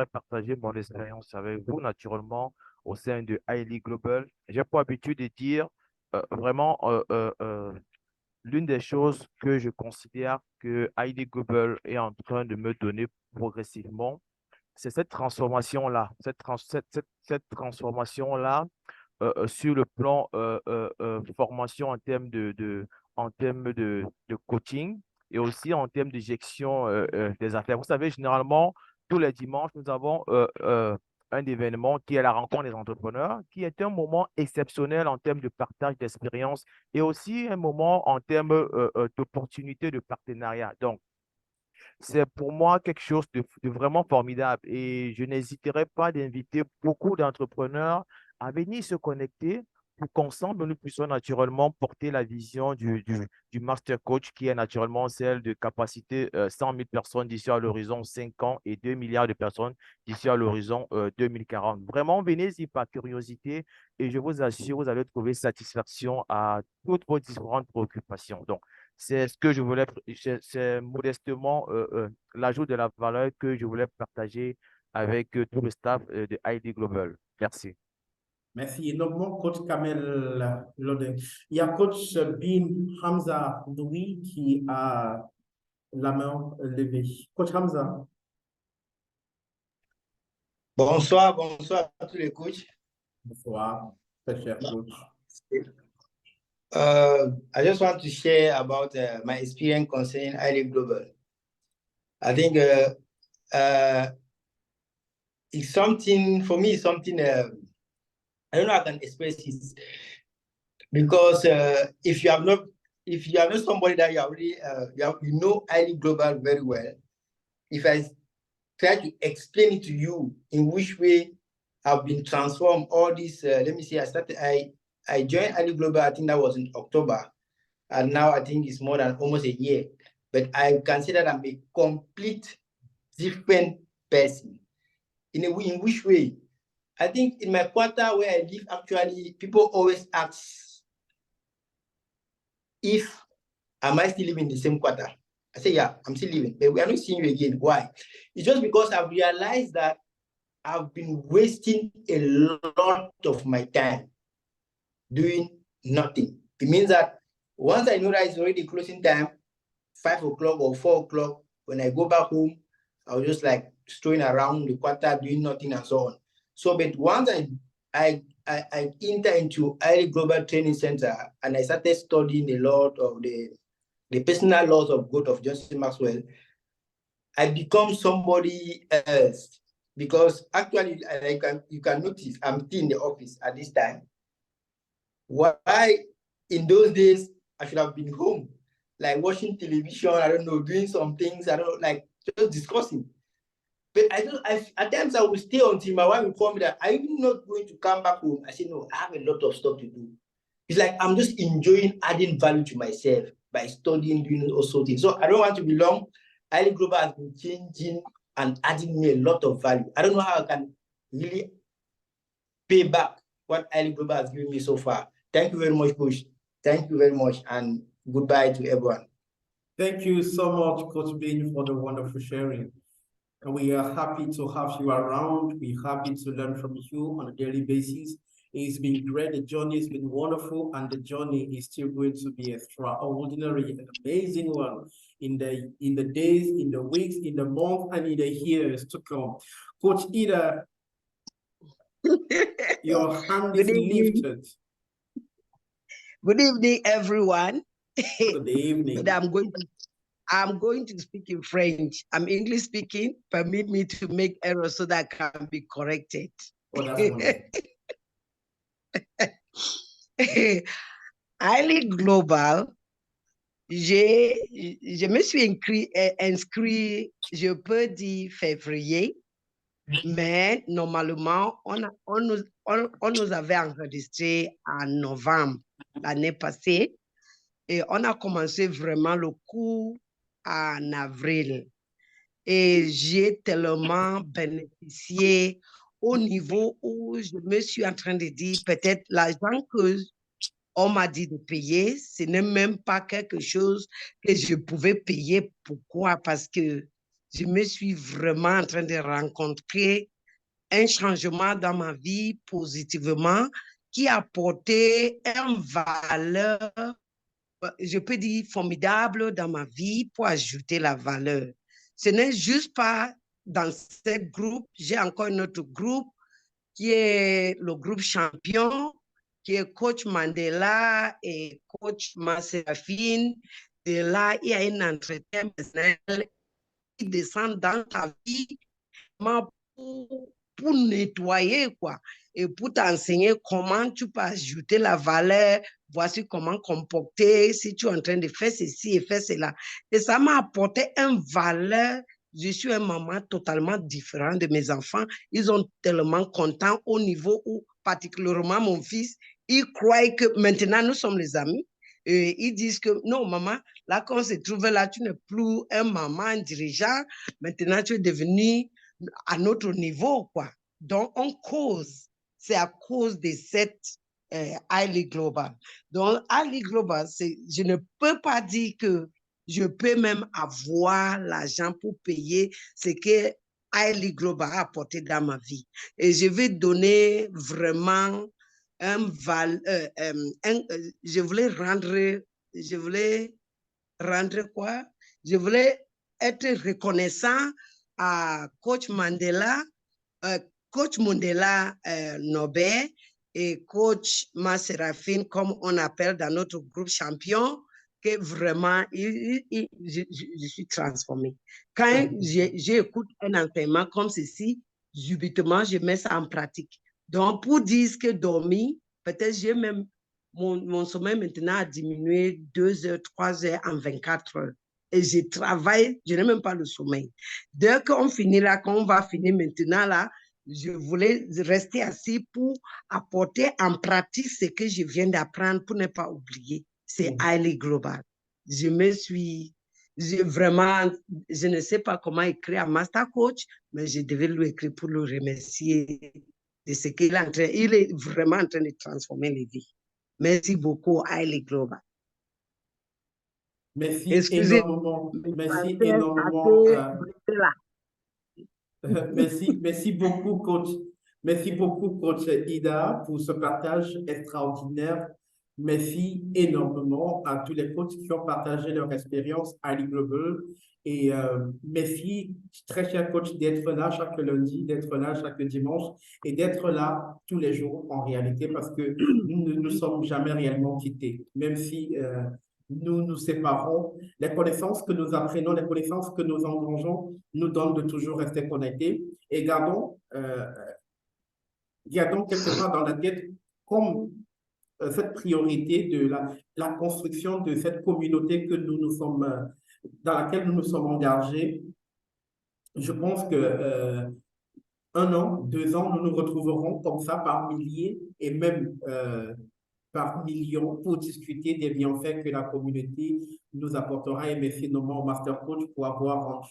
partager mon expérience avec vous, naturellement, au sein de Highly Global. J'ai pour habitude de dire vraiment l'une des choses que je considère que Highly Global est en train de me donner progressivement, c'est cette transformation-là, cette transformation-là sur le plan formation en termes de coaching et aussi en termes de gestion des affaires. Vous savez, généralement, tous les dimanches, nous avons un événement qui est la rencontre des entrepreneurs, qui est un moment exceptionnel en termes de partage d'expérience et aussi un moment en termes d'opportunités de partenariat. Donc, c'est pour moi quelque chose de vraiment formidable et je n'hésiterai pas d'inviter beaucoup d'entrepreneurs à venir se connecter pour qu'ensemble, nous puissions naturellement porter la vision du Master Coach qui est naturellement celle de capacité 100 000 personnes d'ici à l'horizon 5 ans et 2 milliards de personnes d'ici à l'horizon 2040. Vraiment, venez-y par curiosité et je vous assure, vous allez trouver satisfaction à toutes vos différentes préoccupations. Donc, c'est ce que je voulais, c'est modestement l'ajout de la valeur que je voulais partager avec tout le staff de ID Global. Merci. Merci énormément, coach Kamel Lodin. Il y a coach Bin Hamza Doui qui a la main levée. Coach Hamza. Bonsoir à tous les coachs. Bonsoir, très cher coach. I just want to share about my experience concerning Highly Global. I think it's something, for me, it's something, I don't know how I can express it. Because if you have not somebody that you already, you know Highly Global very well, if I try to explain it to you in which way I've been transformed, all this, let me see, I joined Highly Global, I think that was in October. and now I think it's more than almost a year. But I can say that I'm a complete different person. In which way? I think in my quarter where I live, actually, people always ask if am I still living in the same quarter. I say, yeah, I'm still living, but we are not seeing you again. Why? It's just because I've realized that I've been wasting a lot of my time doing nothing. It means that once I know that it's already closing time, 5 o'clock or 4 o'clock, when I go back home, I was just like strolling around the quarter, doing nothing and so on. So, but once I enter into ILE Global Training Center and I started studying a lot of the personal laws of growth of Johnson Maxwell, I become somebody else. Because actually, you can notice I'm still in the office at this time. Why in those days I should have been home, like watching television, I don't know, doing some things, I don't know, like just discussing. But at times I will stay until my wife will call me that, are you not going to come back home? I say, no, I have a lot of stuff to do. It's like I'm just enjoying adding value to myself by studying, doing also things. So I don't want to be long. ILE Global has been changing and adding me a lot of value. I don't know how I can really pay back what ILE Global has given me so far. Thank you very much, Coach. Thank you very much, and goodbye to everyone. Thank you so much, Coach Ben, for the wonderful sharing. And we are happy to have you around. We're happy to learn from you on a daily basis. It's been great. The journey has been wonderful, and the journey is still going to be extraordinary and amazing one in the days, in the weeks, in the months, and in the years to come. Coach Ida, your hand is lifted. Good evening, everyone. Good evening. But I'm going to speak in French. I'm English speaking. Permit me to make errors so that I can be corrected. Oh, that's wonderful. ILE Global, je me suis inscrit, je peux dire février, mais normalement, on nous avait enregistré en novembre l'année passée et on a commencé vraiment le cours en avril. Et j'ai tellement bénéficié au niveau où je me suis en train de dire peut-être l'argent que on m'a dit de payer, ce n'est même pas quelque chose que je pouvais payer. Pourquoi? Parce que je me suis vraiment en train de rencontrer un changement dans ma vie positivement qui a apporté une valeur, je peux dire, formidable dans ma vie pour ajouter la valeur. Ce n'est juste pas dans ce groupe, j'ai encore un autre groupe qui est le groupe champion, qui est coach Mandela et coach Maserafine. Et là, il y a un entretien personnel qui descend dans ta vie pour nettoyer, quoi, et pour t'enseigner comment tu peux ajouter la valeur, voici comment comporter, si tu es en train de faire ceci et faire cela. Et ça m'a apporté une valeur. Je suis une maman totalement différente de mes enfants. Ils sont tellement contents au niveau où, particulièrement mon fils, il croit que maintenant nous sommes les amis. Et ils disent que non, maman, là, quand on se trouve là, tu n'es plus un maman, un dirigeant. Maintenant, tu es devenu à notre niveau, quoi. Donc, on cause. C'est à cause de cette ILE Global. Donc, ILE Global, je ne peux pas dire que je peux même avoir l'argent pour payer ce que ILE Global a apporté dans ma vie. Et je vais donner vraiment je voulais rendre quoi? Je voulais être reconnaissant à Coach Mandela, Nobel et Coach Maserafine, comme on appelle dans notre groupe champion, que vraiment, je suis transformée. Quand j'écoute un entraînement comme ceci, subitement, je mets ça en pratique. Donc, pour dire que dormir, peut-être j'ai même, mon sommeil maintenant a diminué 2 heures, 3 heures en 24 heures. Et je travaille, je n'ai même pas le sommeil. Dès qu'on finit là, quand on va finir maintenant là, je voulais rester assis pour apporter en pratique ce que je viens d'apprendre pour ne pas oublier. c'est highly global. Je me suis, vraiment, je ne sais pas comment écrire à Master Coach, mais je devais lui écrire pour le remercier de ce qu'il est en train, il est vraiment en train de transformer les vies. Merci beaucoup, highly global. Merci Excusez, énormément. Merci assez énormément. brisé là. Merci beaucoup, coach. Merci beaucoup, coach Ida, pour ce partage extraordinaire. Merci énormément à tous les coachs qui ont partagé leur expérience à l'E-Global. Et merci, très cher coach, d'être là chaque lundi, d'être là chaque dimanche et d'être là tous les jours en réalité parce que nous ne nous sommes jamais réellement quittés. Même si nous nous séparons, les connaissances que nous apprenons, les connaissances que nous engrangeons nous donnent de toujours rester connectés et gardons quelque part dans la tête comme cette priorité de la construction de cette communauté que nous nous sommes, dans laquelle nous nous sommes engagés. Je pense que 1 an, 2 ans, nous nous retrouverons comme ça par milliers et même par millions pour discuter des bienfaits que la communauté nous apportera. Et merci énormément au Master Coach pour avoir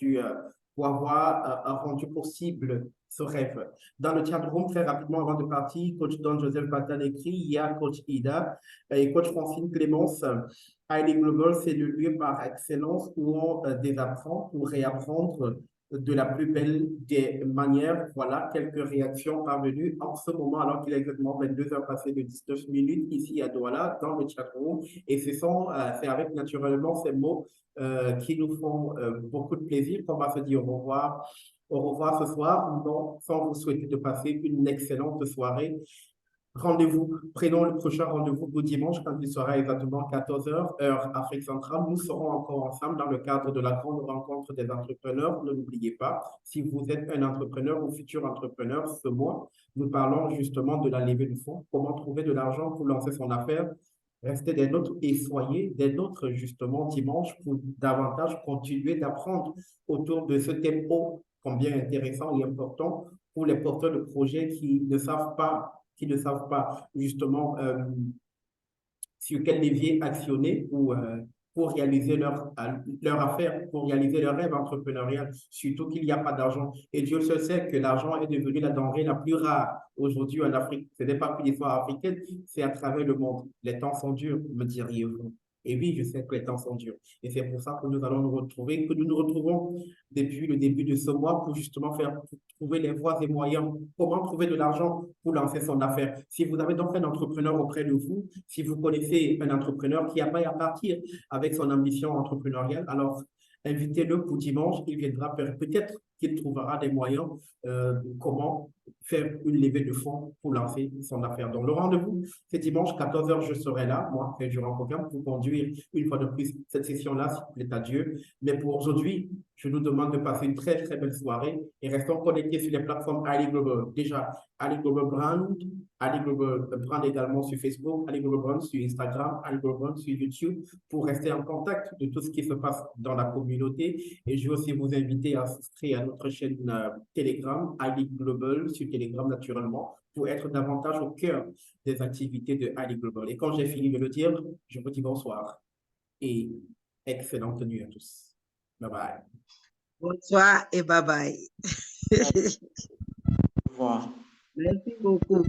rendu possible ce rêve. Dans le chat room, très rapidement avant de partir, coach Don Joseph Batan écrit, il y a coach Ida et coach Francine Clémence. Highly Global, c'est le lieu par excellence où on désapprend pour réapprendre de la plus belle des manières. Voilà quelques réactions parvenues en ce moment, alors qu'il est exactement 22 heures passées de 19 minutes ici à Douala, dans le chat room. Et c'est avec naturellement ces mots qui nous font beaucoup de plaisir qu'on va se dire au revoir ce soir, non, sans vous souhaiter de passer une excellente soirée. Rendez-vous, prenons le prochain rendez-vous pour dimanche quand il sera exactement 14 heures, heure Afrique centrale. Nous serons encore ensemble dans le cadre de la grande rencontre des entrepreneurs. Ne l'oubliez pas, si vous êtes un entrepreneur ou futur entrepreneur, ce mois, nous parlons justement de la levée de fonds, comment trouver de l'argent pour lancer son affaire. Restez des nôtres et soyez des nôtres justement dimanche pour davantage continuer d'apprendre autour de ce thème ô combien intéressant et important pour les porteurs de projets qui ne savent pas justement sur quel levier actionner pour réaliser leur affaire, pour réaliser leur rêve entrepreneurial, surtout qu'il n'y a pas d'argent. Et Dieu seul sait que l'argent est devenu la denrée la plus rare aujourd'hui en Afrique. Ce n'est pas qu'une histoire africaine, c'est à travers le monde. Les temps sont durs, me diriez-vous. Et oui, je sais que les temps sont durs. Et c'est pour ça que nous allons nous retrouver, que nous nous retrouvons depuis le début de ce mois pour justement trouver les voies et moyens. Comment trouver de l'argent pour lancer son affaire. Si vous avez donc un entrepreneur auprès de vous, si vous connaissez un entrepreneur qui a pas à partir avec son ambition entrepreneuriale, alors invitez-le pour dimanche. Il viendra peut-être qu'il trouvera des moyens comment faire une levée de fonds pour lancer son affaire. Donc, le rendez-vous, c'est dimanche, 14 heures, je serai là, moi, durant le programme, pour conduire une fois de plus cette session-là, s'il vous plaît à Dieu. Mais pour aujourd'hui, je nous demande de passer une très, très belle soirée et restons connectés sur les plateformes Ali Global. Déjà, Ali Global Brand, Ali Global Brand également sur Facebook, Ali Global Brand sur Instagram, Ali Global Brand sur YouTube pour rester en contact de tout ce qui se passe dans la communauté. Et je vais aussi vous inviter à souscrire à notre chaîne Telegram, Ali Global sur Telegram naturellement, pour être davantage au cœur des activités de Ali Global. Et quand j'ai fini de le dire, je vous dis bonsoir et excellente nuit à tous. Bye bye. Bonsoir et bye bye. Au revoir. Merci beaucoup.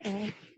Mm.